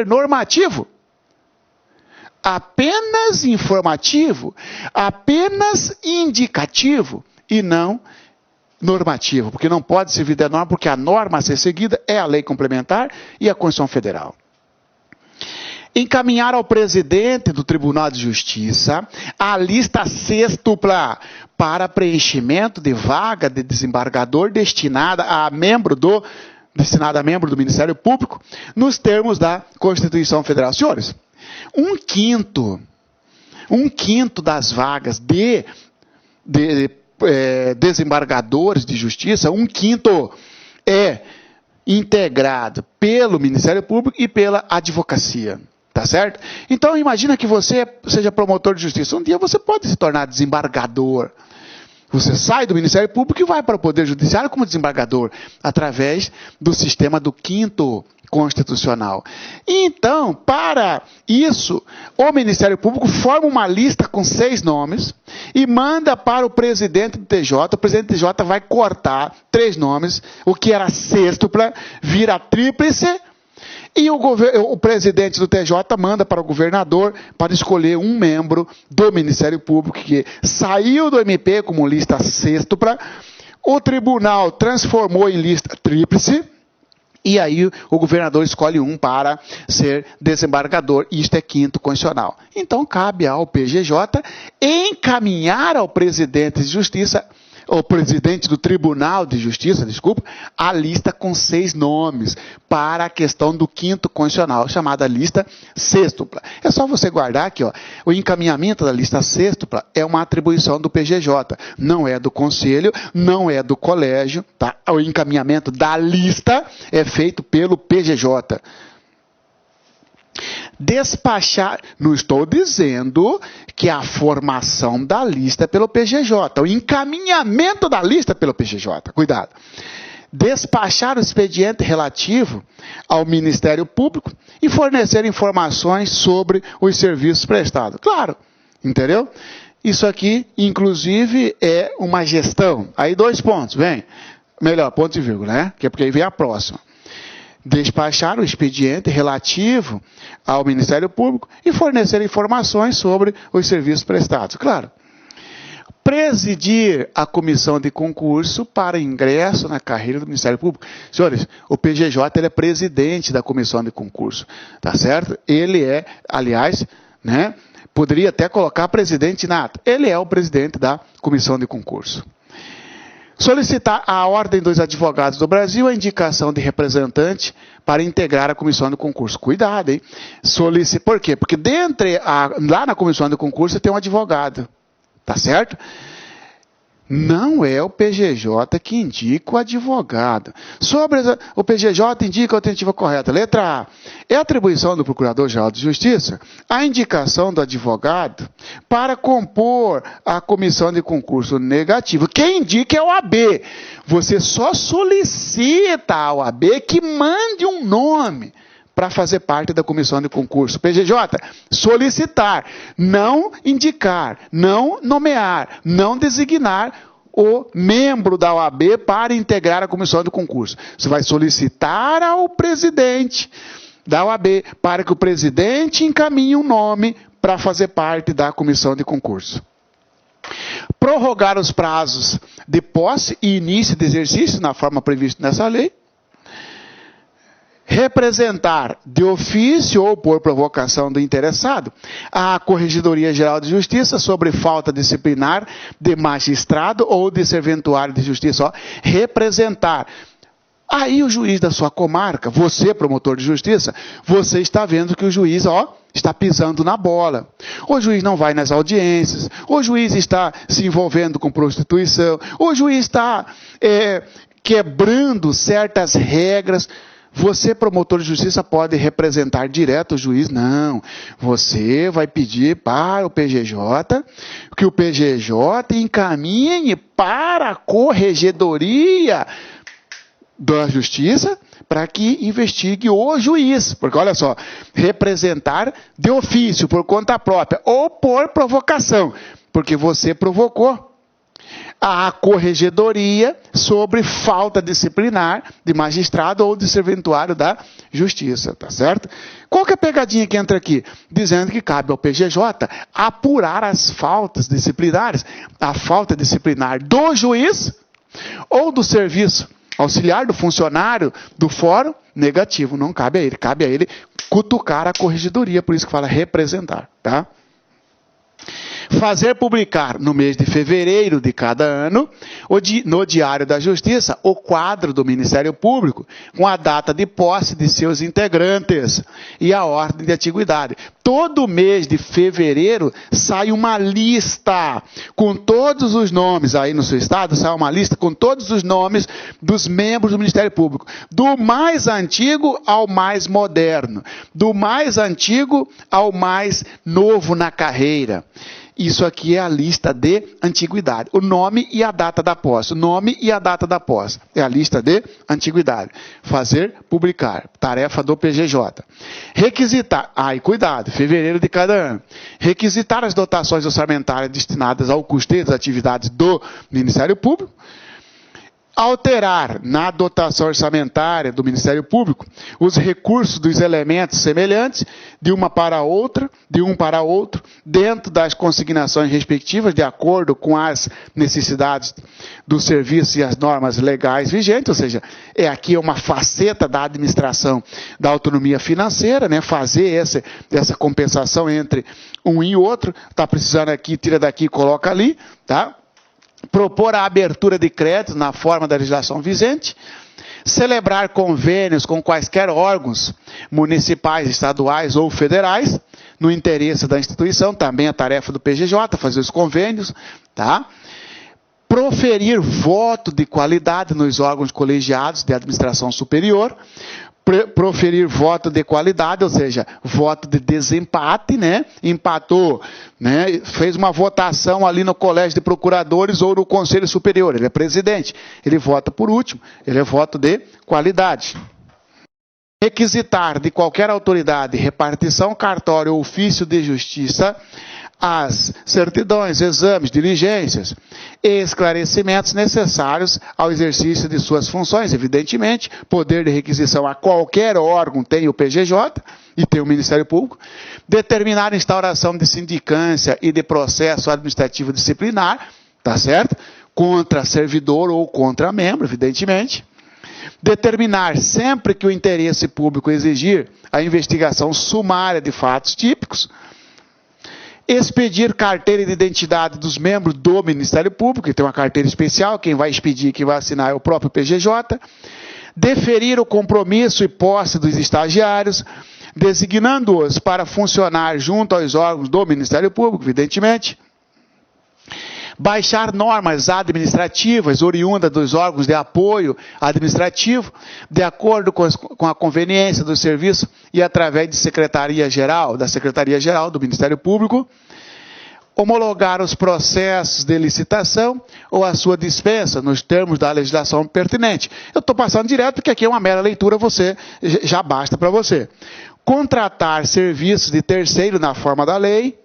Speaker 1: normativo. Apenas informativo, apenas indicativo e não normativo, porque não pode servir de norma, porque a norma a ser seguida é a lei complementar e a Constituição Federal. Encaminhar ao presidente do Tribunal de Justiça a lista sêxtupla para preenchimento de vaga de desembargador destinada a membro do Ministério Público, nos termos da Constituição Federal. Senhores, um quinto das vagas de desembargadores de justiça, um quinto é integrado pelo Ministério Público e pela advocacia. Tá certo? Então, imagina que você seja promotor de justiça. Um dia você pode se tornar desembargador. Você sai do Ministério Público e vai para o Poder Judiciário como desembargador, através do sistema do quinto constitucional. Então, para isso, o Ministério Público forma uma lista com 6 nomes e manda para o presidente do TJ. O presidente do TJ vai cortar 3 nomes, o que era sêxtupla, vira tríplice. E o presidente do TJ manda para o governador para escolher um membro do Ministério Público que saiu do MP como lista sêxtupla. O tribunal transformou em lista tríplice. E aí o governador escolhe um para ser desembargador. Isto é quinto constitucional. Então cabe ao PGJ encaminhar ao presidente de justiça, o presidente do Tribunal de Justiça, a lista com 6 nomes para a questão do quinto constitucional, chamada lista sêxtupla. É só você guardar aqui, o encaminhamento da lista sêxtupla é uma atribuição do PGJ, não é do Conselho, não é do Colégio, tá? O encaminhamento da lista é feito pelo PGJ. Despachar, não estou dizendo que a formação da lista é pelo PGJ, o encaminhamento da lista é pelo PGJ, cuidado. Despachar o expediente relativo ao Ministério Público e fornecer informações sobre os serviços prestados. Claro, entendeu? Isso aqui, inclusive, é uma gestão. Aí 2 pontos, melhor, ponto e vírgula, né? Que é porque aí vem a próxima. Despachar o expediente relativo ao Ministério Público e fornecer informações sobre os serviços prestados. Claro. Presidir a comissão de concurso para ingresso na carreira do Ministério Público. Senhores, o PGJ ele é presidente da comissão de concurso, tá certo? Ele é, aliás, né, poderia até colocar presidente nato. Ele é o presidente da comissão de concurso. Solicitar à Ordem dos Advogados do Brasil a indicação de representante para integrar a comissão de concurso. Cuidado, hein? Por quê? Porque lá na comissão de concurso tem um advogado. Tá certo? Não é o PGJ que indica o advogado. O PGJ indica a alternativa correta. Letra A. É atribuição do Procurador-Geral de Justiça a indicação do advogado para compor a comissão de concurso negativo. Quem indica é o AB. Você só solicita ao AB que mande um nome para fazer parte da comissão de concurso. PGJ, solicitar, não indicar, não nomear, não designar o membro da OAB para integrar a comissão de concurso. Você vai solicitar ao presidente da OAB para que o presidente encaminhe um nome para fazer parte da comissão de concurso. Prorrogar os prazos de posse e início de exercício na forma prevista nessa lei. representar de ofício ou por provocação do interessado a Corregedoria Geral de Justiça sobre falta disciplinar de magistrado ou de serventuário de justiça. Ó, representar. Aí o juiz da sua comarca, você, promotor de justiça, você está vendo que o juiz, está pisando na bola. O juiz não vai nas audiências, o juiz está se envolvendo com prostituição, o juiz está quebrando certas regras. Você, promotor de justiça, pode representar direto o juiz? Não. Você vai pedir para o PGJ que o PGJ encaminhe para a Corregedoria da Justiça para que investigue o juiz. Porque, olha só, representar de ofício, por conta própria, ou por provocação, porque você provocou a Corregedoria sobre falta disciplinar de magistrado ou de serventuário da Justiça, tá certo? Qual que é a pegadinha que entra aqui? Dizendo que cabe ao PGJ apurar as faltas disciplinares, a falta disciplinar do juiz ou do serviço auxiliar, do funcionário do fórum, negativo, não cabe a ele cutucar a Corregedoria, por isso que fala representar, tá? Fazer publicar no mês de fevereiro de cada ano, no Diário da Justiça, o quadro do Ministério Público, com a data de posse de seus integrantes e a ordem de antiguidade. Todo mês de fevereiro sai uma lista com todos os nomes, aí no seu estado sai uma lista com todos os nomes dos membros do Ministério Público, do mais antigo ao mais moderno, do mais antigo ao mais novo na carreira. Isso aqui é a lista de antiguidade. O nome e a data da posse. O nome e a data da posse. É a lista de antiguidade. Fazer, publicar. Tarefa do PGJ. Requisitar. E cuidado, fevereiro de cada ano. Requisitar as dotações orçamentárias destinadas ao custeio das atividades do Ministério Público. Alterar na dotação orçamentária do Ministério Público os recursos dos elementos semelhantes de um para outro, dentro das consignações respectivas, de acordo com as necessidades do serviço e as normas legais vigentes, ou seja, aqui uma faceta da administração da autonomia financeira, né, fazer essa compensação entre um e outro, está precisando aqui, tira daqui, coloca ali, tá? Propor a abertura de créditos na forma da legislação vigente, celebrar convênios com quaisquer órgãos municipais, estaduais ou federais, no interesse da instituição, também a tarefa do PGJ, fazer os convênios, tá? Proferir voto de qualidade nos órgãos colegiados de administração superior, proferir voto de qualidade, ou seja, voto de desempate, né? Empatou, né? Fez uma votação ali no colégio de procuradores ou no conselho superior, ele é presidente, ele vota por último, ele é voto de qualidade. Requisitar de qualquer autoridade repartição, cartório ou ofício de justiça as certidões, exames, diligências e esclarecimentos necessários ao exercício de suas funções. Evidentemente, poder de requisição a qualquer órgão tem o PGJ e tem o Ministério Público. Determinar a instauração de sindicância e de processo administrativo disciplinar, tá certo? Contra servidor ou contra membro, evidentemente. Determinar, sempre que o interesse público exigir, a investigação sumária de fatos típicos. Expedir carteira de identidade dos membros do Ministério Público, que tem uma carteira especial, quem vai expedir, quem vai assinar é o próprio PGJ. Deferir o compromisso e posse dos estagiários, designando-os para funcionar junto aos órgãos do Ministério Público, evidentemente. Baixar normas administrativas oriundas dos órgãos de apoio administrativo, de acordo com a conveniência do serviço e através de da Secretaria-Geral do Ministério Público. Homologar os processos de licitação ou a sua dispensa nos termos da legislação pertinente. Eu estou passando direto porque aqui é uma mera leitura, já basta para você. Contratar serviços de terceiro na forma da lei.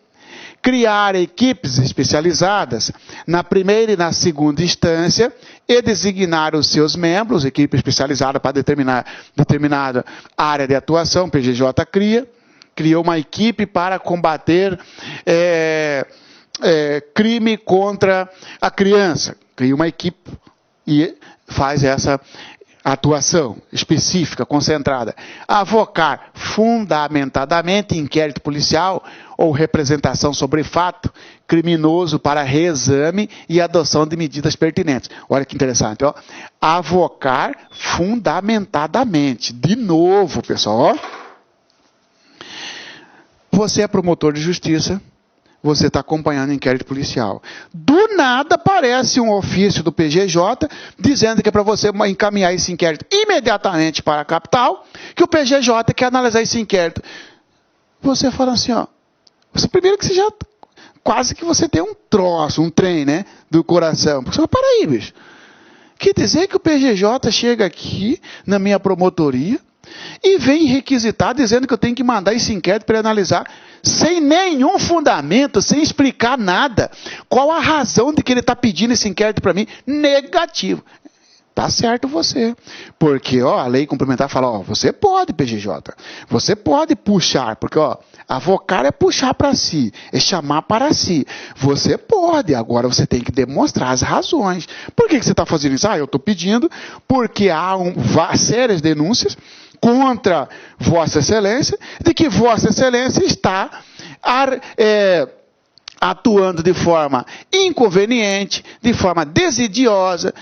Speaker 1: Criar equipes especializadas na primeira e na segunda instância e designar os seus membros, equipe especializada para determinada área de atuação, o PGJ criou uma equipe para combater crime contra a criança. Cria uma equipe e faz atuação específica, concentrada, avocar fundamentadamente inquérito policial ou representação sobre fato criminoso para reexame e adoção de medidas pertinentes. Olha que interessante, ó. Avocar fundamentadamente. De novo, pessoal, ó. Você é promotor de justiça, você está acompanhando o inquérito policial. Do nada aparece um ofício do PGJ dizendo que é para você encaminhar esse inquérito imediatamente para a capital, que o PGJ quer analisar esse inquérito. Você fala assim, ó, primeiro que você já, quase que você tem um troço, um trem, né, do coração. Porque você fala, para aí, bicho. Quer dizer que o PGJ chega aqui na minha promotoria e vem requisitar dizendo que eu tenho que mandar esse inquérito para ele analisar sem nenhum fundamento, sem explicar nada. Qual a razão de que ele está pedindo esse inquérito para mim? Negativo. Tá certo você. Porque ó, a lei complementar fala, ó, você pode, PGJ, você pode puxar, porque ó, avocar é puxar para si, é chamar para si. Você pode, agora você tem que demonstrar as razões. Por que você está fazendo isso? Ah, eu estou pedindo porque há sérias denúncias contra Vossa Excelência, de que Vossa Excelência está atuando de forma inconveniente, de forma desidiosa,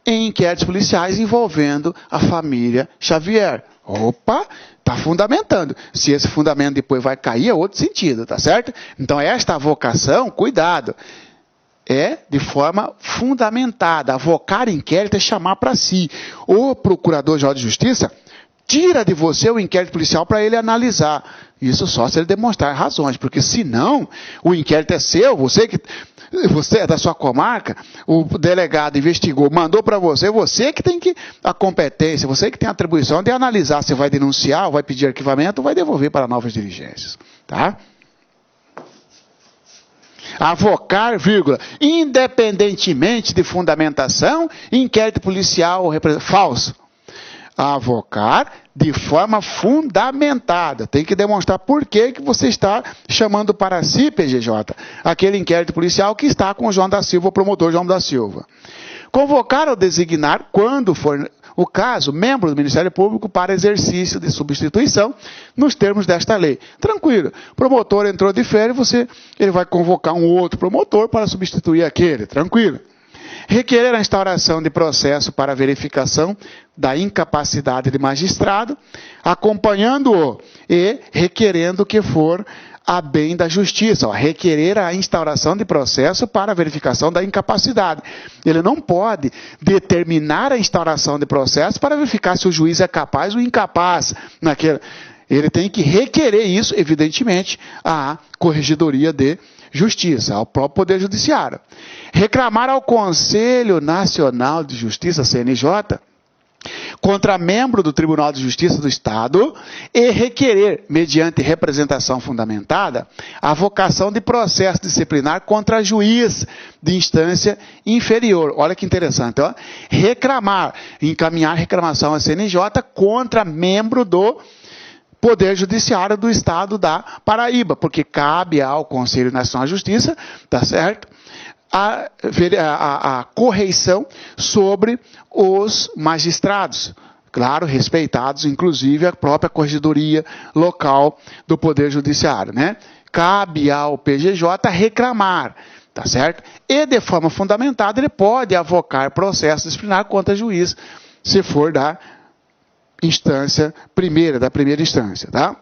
Speaker 1: em inquéritos policiais envolvendo a família Xavier. Opa, está fundamentando. Se esse fundamento depois vai cair, é outro sentido, tá certo? Então, esta avocação, cuidado, é de forma fundamentada. Avocar inquérito é chamar para si. O Procurador-Geral de Justiça tira de você o inquérito policial para ele analisar. Isso só se ele demonstrar razões, porque senão o inquérito é seu, você é da sua comarca, o delegado investigou, mandou para você, você que tem a competência, você que tem a atribuição de analisar se vai denunciar, ou vai pedir arquivamento, ou vai devolver para novas diligências. Tá? Avocar, vírgula, independentemente de fundamentação, inquérito policial ou falso. Avocar de forma fundamentada. Tem que demonstrar por que você está chamando para si, PGJ, aquele inquérito policial que está com o João da Silva, o promotor João da Silva. Convocar ou designar, quando for o caso, membro do Ministério Público para exercício de substituição, nos termos desta lei. Tranquilo. O promotor entrou de férias, ele vai convocar um outro promotor para substituir aquele. Tranquilo. Requerer a instauração de processo para verificação da incapacidade de magistrado, acompanhando-o e requerendo que for a bem da justiça. Requerer a instauração de processo para verificação da incapacidade. Ele não pode determinar a instauração de processo para verificar se o juiz é capaz ou incapaz naquele. Ele tem que requerer isso, evidentemente, à Corregedoria de Justiça, ao próprio Poder Judiciário. Reclamar ao Conselho Nacional de Justiça, CNJ, contra membro do Tribunal de Justiça do Estado e requerer, mediante representação fundamentada, a avocação de processo disciplinar contra juiz de instância inferior. Olha que interessante, ó. Encaminhar reclamação à CNJ contra membro do Poder Judiciário do Estado da Paraíba, porque cabe ao Conselho Nacional de Justiça, tá certo? A correição sobre os magistrados, claro, respeitados, inclusive, a própria corregedoria local do Poder Judiciário, né? Cabe ao PGJ reclamar, tá certo? E, de forma fundamentada, ele pode avocar processo disciplinar contra juiz, se for da primeira instância, tá?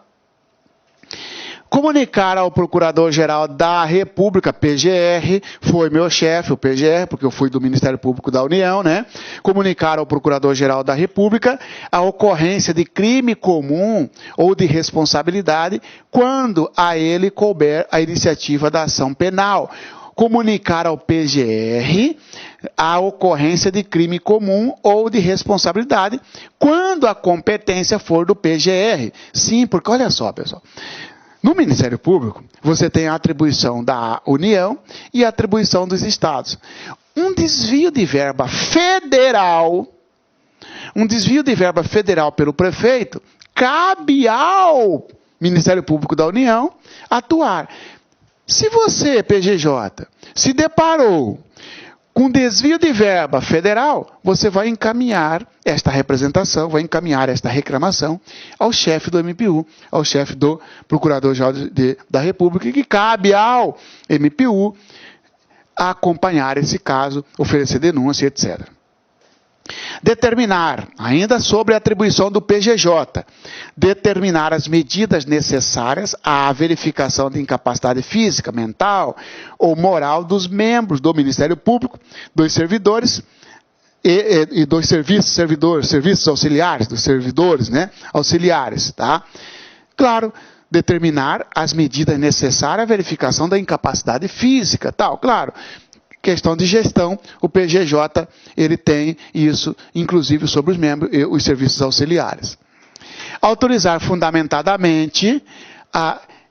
Speaker 1: Comunicar ao Procurador-Geral da República, PGR, foi meu chefe, o PGR, porque eu fui do Ministério Público da União, né? Comunicar ao Procurador-Geral da República a ocorrência de crime comum ou de responsabilidade quando a ele couber a iniciativa da ação penal. Comunicar ao PGR a ocorrência de crime comum ou de responsabilidade quando a competência for do PGR. Sim, porque olha só, pessoal. No Ministério Público, você tem a atribuição da União e a atribuição dos estados. Um desvio de verba federal pelo prefeito, cabe ao Ministério Público da União atuar. Se você, PGJ, se deparou Com desvio de verba federal, você vai encaminhar esta representação, vai encaminhar esta reclamação ao chefe do MPU, ao chefe do Procurador-Geral da República, que cabe ao MPU acompanhar esse caso, oferecer denúncia, etc. Determinar, ainda sobre a atribuição do PGJ, determinar as medidas necessárias à verificação de incapacidade física, mental ou moral dos membros do Ministério Público, dos servidores e dos serviços auxiliares, dos servidores, né, auxiliares, tá? Claro, determinar as medidas necessárias à verificação da incapacidade física, tal, claro. Questão de gestão, o PGJ ele tem isso, inclusive sobre os membros e os serviços auxiliares. Autorizar fundamentadamente,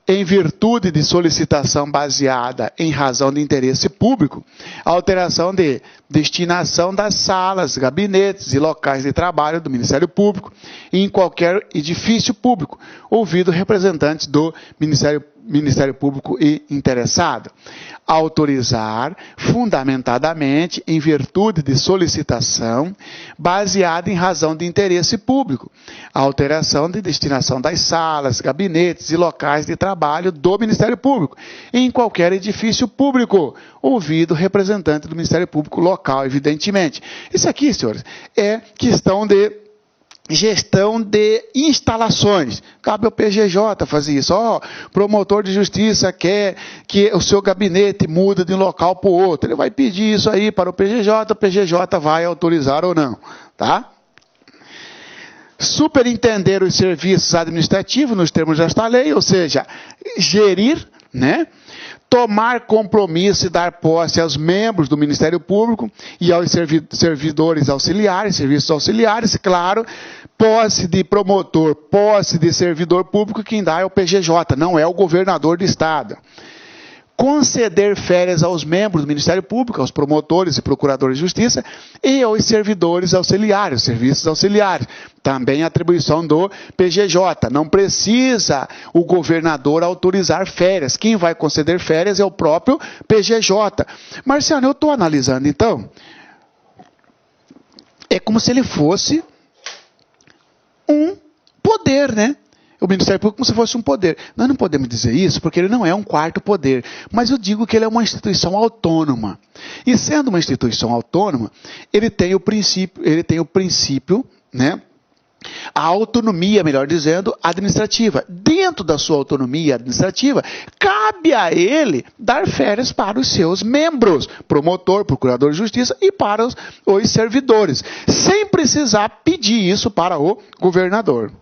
Speaker 1: em virtude de solicitação baseada em razão de interesse público, a alteração de destinação das salas, gabinetes e locais de trabalho do Ministério Público em qualquer edifício público, ouvido representantes do Ministério Público e interessado. Autorizar fundamentadamente, em virtude de solicitação, baseada em razão de interesse público, a alteração de destinação das salas, gabinetes e locais de trabalho do Ministério Público, em qualquer edifício público, ouvido representante do Ministério Público local, evidentemente. Isso aqui, senhores, é questão de gestão de instalações. Cabe ao PGJ fazer isso. Promotor de justiça quer que o seu gabinete mude de um local para o outro. Ele vai pedir isso aí para o PGJ vai autorizar ou não. Tá? Superintender os serviços administrativos nos termos desta lei, ou seja, gerir, né? Tomar compromisso e dar posse aos membros do Ministério Público e aos servidores auxiliares, serviços auxiliares, claro, posse de promotor, posse de servidor público, quem dá é o PGJ, não é o governador do Estado. Conceder férias aos membros do Ministério Público, aos promotores e procuradores de justiça e aos servidores auxiliares, serviços auxiliares. Também atribuição do PGJ. Não precisa o governador autorizar férias. Quem vai conceder férias é o próprio PGJ. Marciano, eu estou analisando então. É como se ele fosse um poder, né? O Ministério Público como se fosse um poder. Nós não podemos dizer isso porque ele não é um quarto poder, mas eu digo que ele é uma instituição autônoma. E sendo uma instituição autônoma, ele tem o princípio, né? A autonomia, melhor dizendo, administrativa. Dentro da sua autonomia administrativa, cabe a ele dar férias para os seus membros, promotor, procurador de justiça e para os servidores, sem precisar pedir isso para o governador.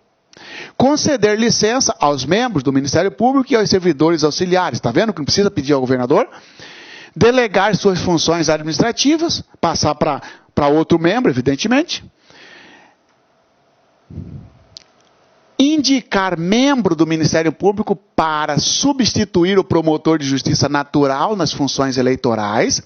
Speaker 1: Conceder licença aos membros do Ministério Público e aos servidores auxiliares. Está vendo que não precisa pedir ao governador? Delegar suas funções administrativas, passar para outro membro, evidentemente. Indicar membro do Ministério Público para substituir o promotor de justiça natural nas funções eleitorais,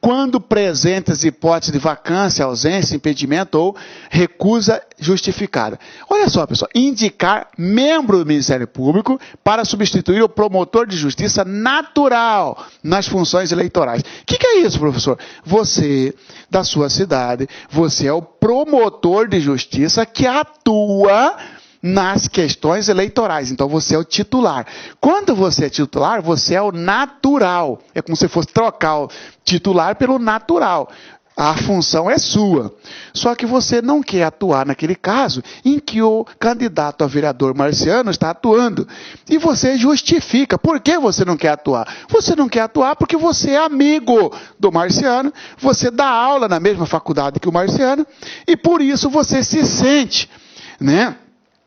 Speaker 1: quando presentes hipóteses de vacância, ausência, impedimento ou recusa justificada. Olha só, pessoal, indicar membro do Ministério Público para substituir o promotor de justiça natural nas funções eleitorais. O que é isso, professor? Você, da sua cidade, você é o promotor de justiça que atua nas questões eleitorais. Então, você é o titular. Quando você é titular, você é o natural. É como se fosse trocar o titular pelo natural. A função é sua. Só que você não quer atuar naquele caso em que o candidato a vereador Marciano está atuando. E você justifica. Por que você não quer atuar? Você não quer atuar porque você é amigo do Marciano, você dá aula na mesma faculdade que o Marciano, e por isso você se sente, né,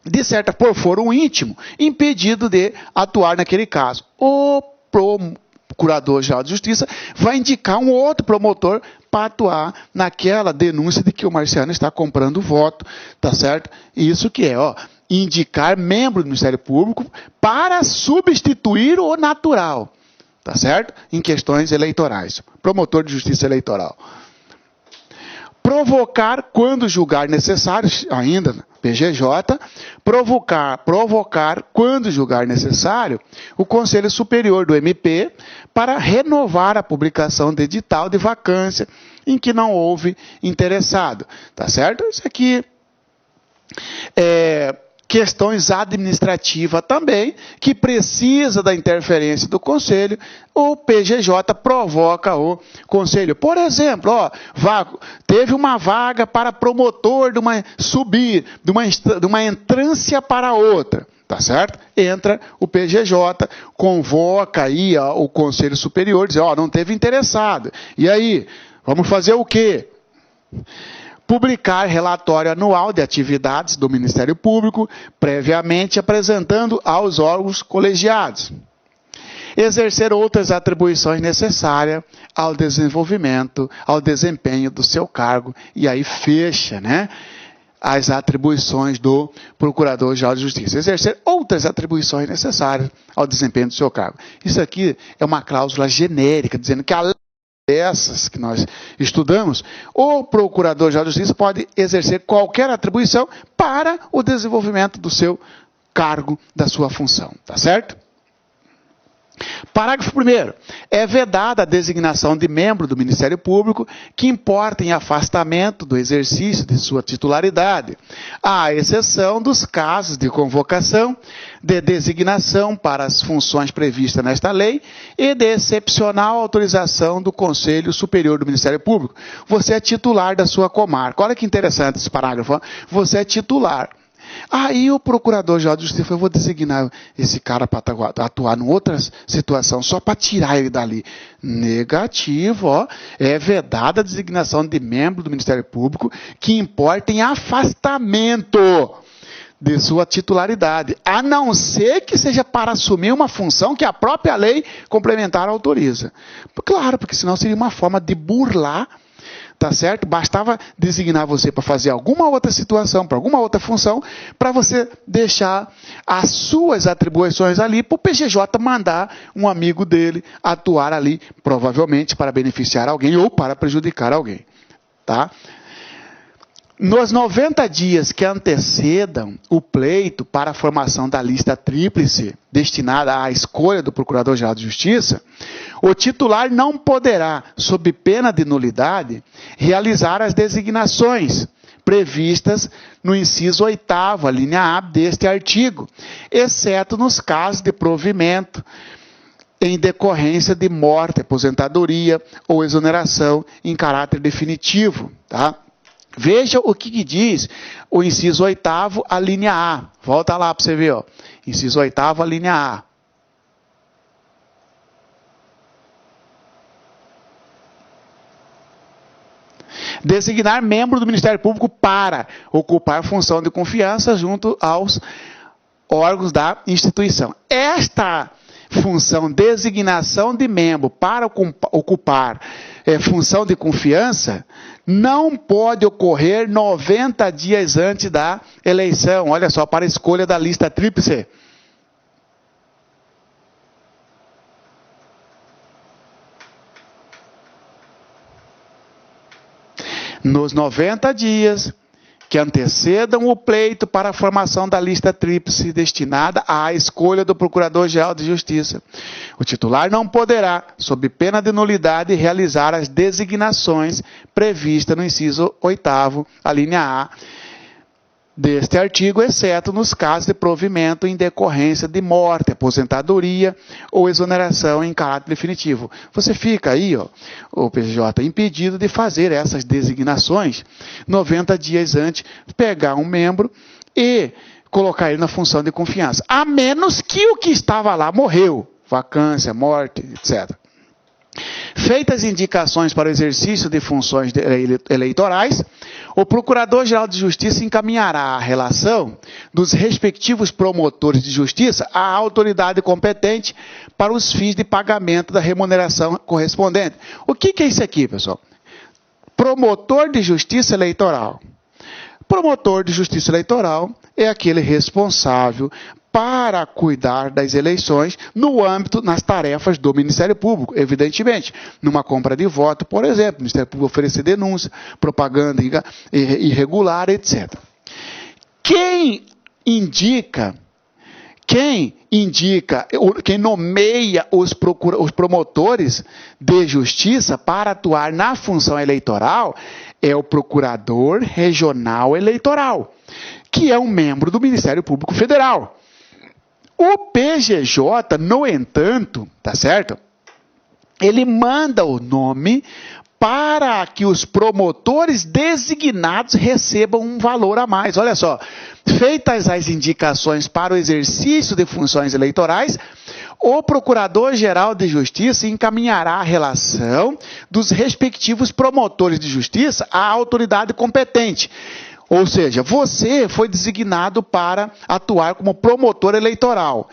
Speaker 1: de certa por foro íntimo, impedido de atuar naquele caso. O Procurador-Geral de Justiça vai indicar um outro promotor para atuar naquela denúncia de que o Marciano está comprando voto, tá certo? Isso que é, indicar membro do Ministério Público para substituir o natural, tá certo? Em questões eleitorais. Promotor de Justiça Eleitoral. Provocar quando julgar necessário, ainda, PGJ, provocar quando julgar necessário o Conselho Superior do MP para renovar a publicação de edital de vacância em que não houve interessado. Tá certo? Isso aqui é questões administrativas também, que precisa da interferência do Conselho, o PGJ provoca o Conselho. Por exemplo, teve uma vaga para promotor de uma entrância para outra. Tá certo? Entra o PGJ, convoca aí o Conselho Superior, diz, não teve interessado. E aí, vamos fazer o quê? Publicar relatório anual de atividades do Ministério Público, previamente apresentando aos órgãos colegiados. Exercer outras atribuições necessárias ao desenvolvimento, ao desempenho do seu cargo. E aí fecha, né? As atribuições do Procurador-Geral de Justiça. Exercer outras atribuições necessárias ao desempenho do seu cargo. Isso aqui é uma cláusula genérica, dizendo que além dessas que nós estudamos, o Procurador-Geral de Justiça pode exercer qualquer atribuição para o desenvolvimento do seu cargo, da sua função. Tá certo? Parágrafo 1º. É vedada a designação de membro do Ministério Público que importa em afastamento do exercício de sua titularidade, à exceção dos casos de convocação, de designação para as funções previstas nesta lei e de excepcional autorização do Conselho Superior do Ministério Público. Você é titular da sua comarca. Olha que interessante esse parágrafo. Você é titular. Aí o Procurador-Geral de Justiça falou, eu vou designar esse cara para atuar em outra situação, só para tirar ele dali. Negativo, é vedada a designação de membro do Ministério Público que importa em afastamento de sua titularidade, a não ser que seja para assumir uma função que a própria lei complementar autoriza. Claro, porque senão seria uma forma de burlar. Tá certo? Bastava designar você para fazer alguma outra situação, para alguma outra função, para você deixar as suas atribuições ali, para o PGJ mandar um amigo dele atuar ali, provavelmente para beneficiar alguém ou para prejudicar alguém. Tá? Nos 90 dias que antecedam o pleito para a formação da lista tríplice destinada à escolha do Procurador-Geral de Justiça, o titular não poderá, sob pena de nulidade, realizar as designações previstas no inciso 8º, a linha A deste artigo, exceto nos casos de provimento em decorrência de morte, aposentadoria ou exoneração em caráter definitivo, tá? Veja o que diz o inciso 8º, a linha A. Volta lá para você ver. Inciso 8º, a linha A. Designar membro do Ministério Público para ocupar função de confiança junto aos órgãos da instituição. Esta função, designação de membro para ocupar função de confiança, não pode ocorrer 90 dias antes da eleição. Olha só, para a escolha da lista tríplice. Nos 90 dias que antecedam o pleito para a formação da lista tríplice destinada à escolha do Procurador-Geral de Justiça, o titular não poderá, sob pena de nulidade, realizar as designações previstas no inciso 8º, a linha A, deste artigo, exceto nos casos de provimento em decorrência de morte, aposentadoria ou exoneração em caráter definitivo. Você fica aí, o PGJ, impedido de fazer essas designações 90 dias antes, pegar um membro e colocar ele na função de confiança. A menos que o que estava lá morreu, vacância, morte, etc. Feitas indicações para o exercício de funções eleitorais, o Procurador-Geral de Justiça encaminhará a relação dos respectivos promotores de justiça à autoridade competente para os fins de pagamento da remuneração correspondente. O que é isso aqui, pessoal? Promotor de justiça eleitoral. Promotor de justiça eleitoral é aquele responsável para cuidar das eleições no âmbito, nas tarefas do Ministério Público, evidentemente. Numa compra de voto, por exemplo, o Ministério Público oferecer denúncia, propaganda irregular, etc. Quem nomeia os promotores de justiça para atuar na função eleitoral é o Procurador Regional Eleitoral, que é um membro do Ministério Público Federal. O PGJ, no entanto, tá certo? Ele manda o nome para que os promotores designados recebam um valor a mais. Olha só, feitas as indicações para o exercício de funções eleitorais, o Procurador-Geral de Justiça encaminhará a relação dos respectivos promotores de justiça à autoridade competente. Ou seja, você foi designado para atuar como promotor eleitoral.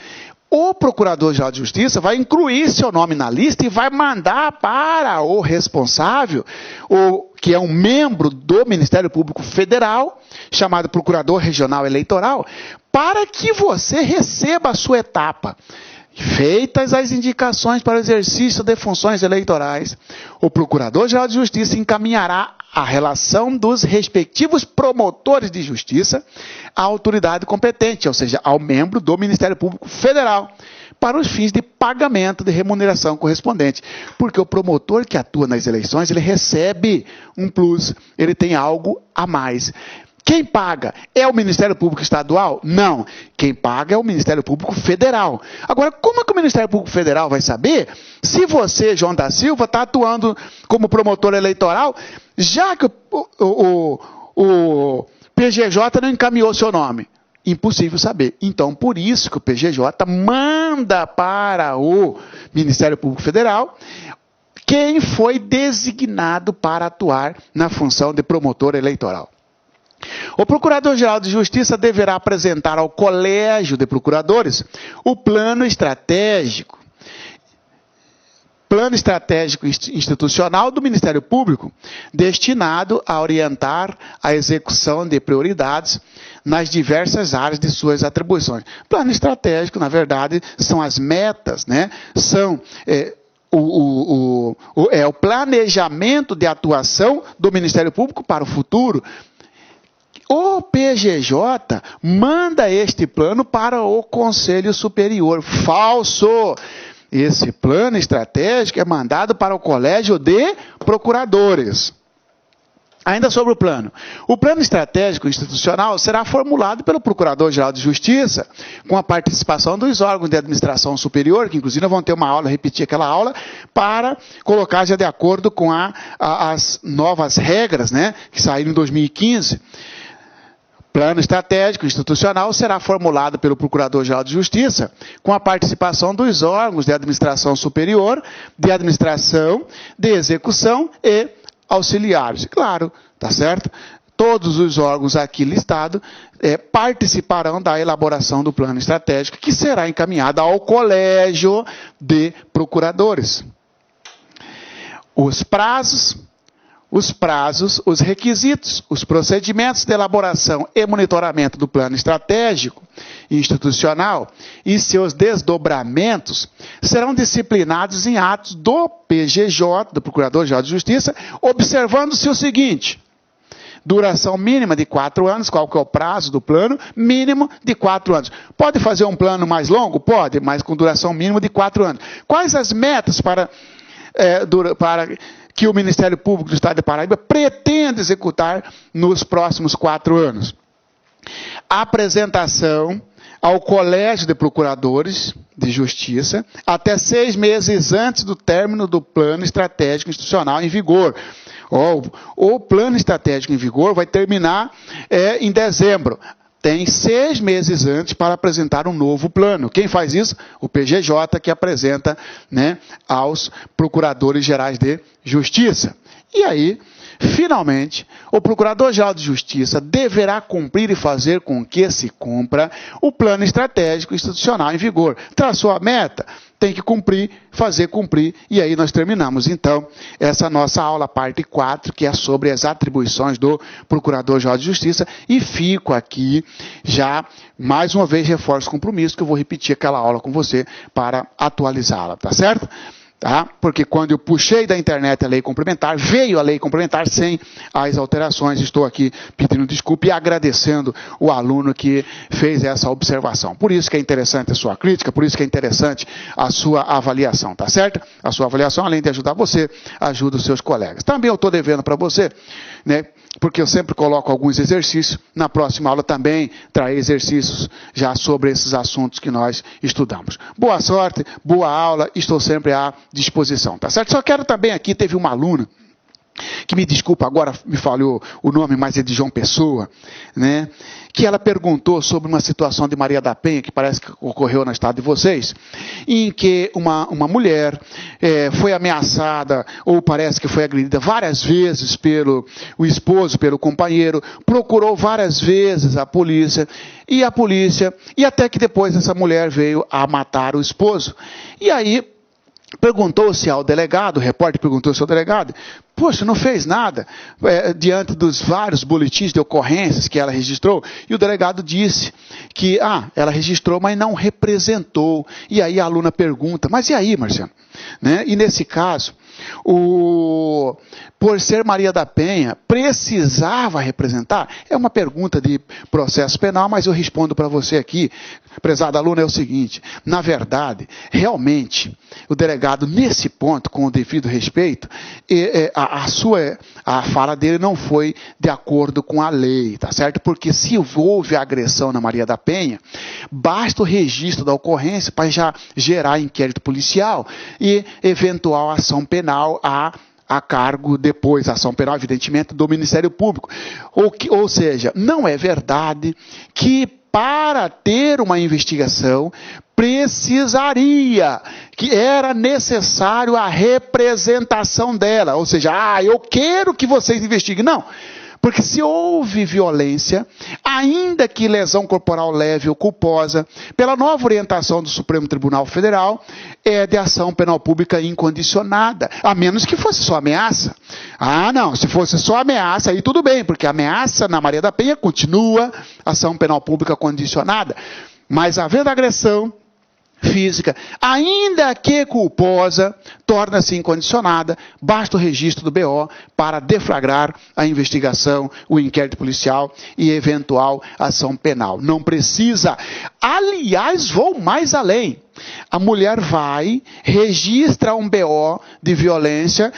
Speaker 1: O Procurador-Geral de Justiça vai incluir seu nome na lista e vai mandar para o responsável, que é um membro do Ministério Público Federal, chamado Procurador Regional Eleitoral, para que você receba a sua etapa. Feitas as indicações para o exercício de funções eleitorais, o Procurador-Geral de Justiça encaminhará a relação dos respectivos promotores de justiça à autoridade competente, ou seja, ao membro do Ministério Público Federal, para os fins de pagamento de remuneração correspondente. Porque o promotor que atua nas eleições, ele recebe um plus, ele tem algo a mais. Quem paga é o Ministério Público Estadual? Não. Quem paga é o Ministério Público Federal. Agora, como é que o Ministério Público Federal vai saber se você, João da Silva, está atuando como promotor eleitoral, já que o PGJ não encaminhou seu nome? Impossível saber. Então, por isso que o PGJ manda para o Ministério Público Federal quem foi designado para atuar na função de promotor eleitoral. O Procurador-Geral de Justiça deverá apresentar ao Colégio de Procuradores o plano estratégico institucional do Ministério Público, destinado a orientar a execução de prioridades nas diversas áreas de suas atribuições. Plano estratégico, na verdade, são as metas, né? São o planejamento de atuação do Ministério Público para o futuro. O PGJ manda este plano para o Conselho Superior. Falso! Esse plano estratégico é mandado para o Colégio de Procuradores. Ainda sobre o plano. O plano estratégico institucional será formulado pelo Procurador-Geral de Justiça, com a participação dos órgãos de administração superior, que inclusive vão ter uma aula, repetir aquela aula, para colocar já de acordo com as novas regras, né, que saíram em 2015. Plano estratégico institucional será formulado pelo Procurador-Geral de Justiça com a participação dos órgãos de administração superior, de administração, de execução e auxiliares. Claro, tá certo? Todos os órgãos aqui listados participarão da elaboração do plano estratégico, que será encaminhado ao Colégio de Procuradores. Os prazos, os requisitos, os procedimentos de elaboração e monitoramento do plano estratégico institucional e seus desdobramentos serão disciplinados em atos do PGJ, do Procurador-Geral de Justiça, observando-se o seguinte: duração mínima de 4 anos, qual que é o prazo do plano? Mínimo de 4 anos. Pode fazer um plano mais longo? Pode, mas com duração mínima de 4 anos. Quais as metas para que o Ministério Público do Estado de Paraíba pretende executar nos próximos 4 anos? Apresentação ao Colégio de Procuradores de Justiça até 6 meses antes do término do plano estratégico institucional em vigor. O plano estratégico em vigor vai terminar em dezembro. Tem 6 meses antes para apresentar um novo plano. Quem faz isso? O PGJ, que apresenta, né, aos Procuradores Gerais de Justiça. E aí, finalmente, o Procurador-Geral de Justiça deverá cumprir e fazer com que se cumpra o plano estratégico institucional em vigor. Traçou a meta? tem que cumprir, fazer cumprir, e aí nós terminamos. Então, essa nossa aula, parte 4, que é sobre as atribuições do Procurador-Geral de Justiça, e fico aqui já, mais uma vez, reforço o compromisso, que eu vou repetir aquela aula com você para atualizá-la, tá certo? Tá? Porque quando eu puxei da internet a lei complementar, veio a lei complementar sem as alterações. Estou aqui pedindo desculpa e agradecendo o aluno que fez essa observação. Por isso que é interessante a sua crítica, por isso que é interessante a sua avaliação, tá certo? A sua avaliação, além de ajudar você, ajuda os seus colegas. Também eu estou devendo para você, né? Porque eu sempre coloco alguns exercícios. Na próxima aula também trarei exercícios já sobre esses assuntos que nós estudamos. Boa sorte, boa aula, estou sempre à disposição, tá certo? Só quero também aqui, teve uma aluna, que me desculpa, agora me falhou o nome, mas é de João Pessoa, né? Que ela perguntou sobre uma situação de Maria da Penha, que parece que ocorreu no estado de vocês, em que uma mulher foi ameaçada, ou parece que foi agredida várias vezes pelo o esposo, pelo companheiro, procurou várias vezes a polícia, e até que depois essa mulher veio a matar o esposo. E aí, perguntou-se ao delegado, o repórter perguntou-se ao delegado, poxa, não fez nada, diante dos vários boletins de ocorrências que ela registrou, e o delegado disse que, ela registrou, mas não representou. E aí a aluna pergunta, mas e aí, Marciano? Né? E nesse caso, por ser Maria da Penha, precisava representar? É uma pergunta de processo penal, mas eu respondo para você aqui, prezada aluna, é o seguinte, na verdade, realmente, o delegado, nesse ponto, com o devido respeito, a fala dele não foi de acordo com a lei, tá certo? Porque se houve agressão na Maria da Penha, basta o registro da ocorrência para já gerar inquérito policial e eventual ação penal a cargo depois, ação penal, evidentemente, do Ministério Público. Ou seja, não é verdade que para ter uma investigação precisaria, que era necessário a representação dela. Ou seja, eu quero que vocês investiguem. Não. Porque se houve violência, ainda que lesão corporal leve ou culposa, pela nova orientação do Supremo Tribunal Federal, é de ação penal pública incondicionada, a menos que fosse só ameaça. Não, se fosse só ameaça, aí tudo bem, porque a ameaça na Maria da Penha continua ação penal pública condicionada. Mas havendo agressão física, ainda que culposa, torna-se incondicionada, basta o registro do BO para deflagrar a investigação, o inquérito policial e eventual ação penal. Não precisa. Aliás, vou mais além. A mulher vai, registra um BO de violência,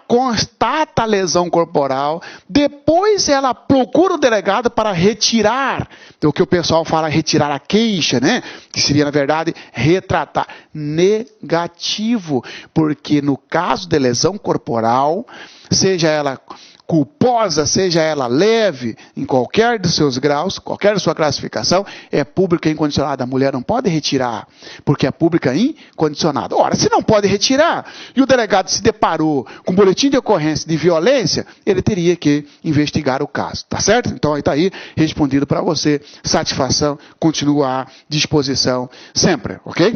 Speaker 1: constata a lesão corporal, depois ela procura o delegado para retirar, o que o pessoal fala, retirar a queixa, né? Que seria, na verdade, retratar. Negativo, porque no caso de lesão corporal, seja ela culposa, seja ela leve, em qualquer dos seus graus, qualquer da sua classificação, é pública incondicionada. A mulher não pode retirar, porque é pública incondicionada. Ora, se não pode retirar, e o delegado se deparou com um boletim de ocorrência de violência, ele teria que investigar o caso, tá certo? Então, está aí respondido para você. Satisfação, continua à disposição sempre, ok?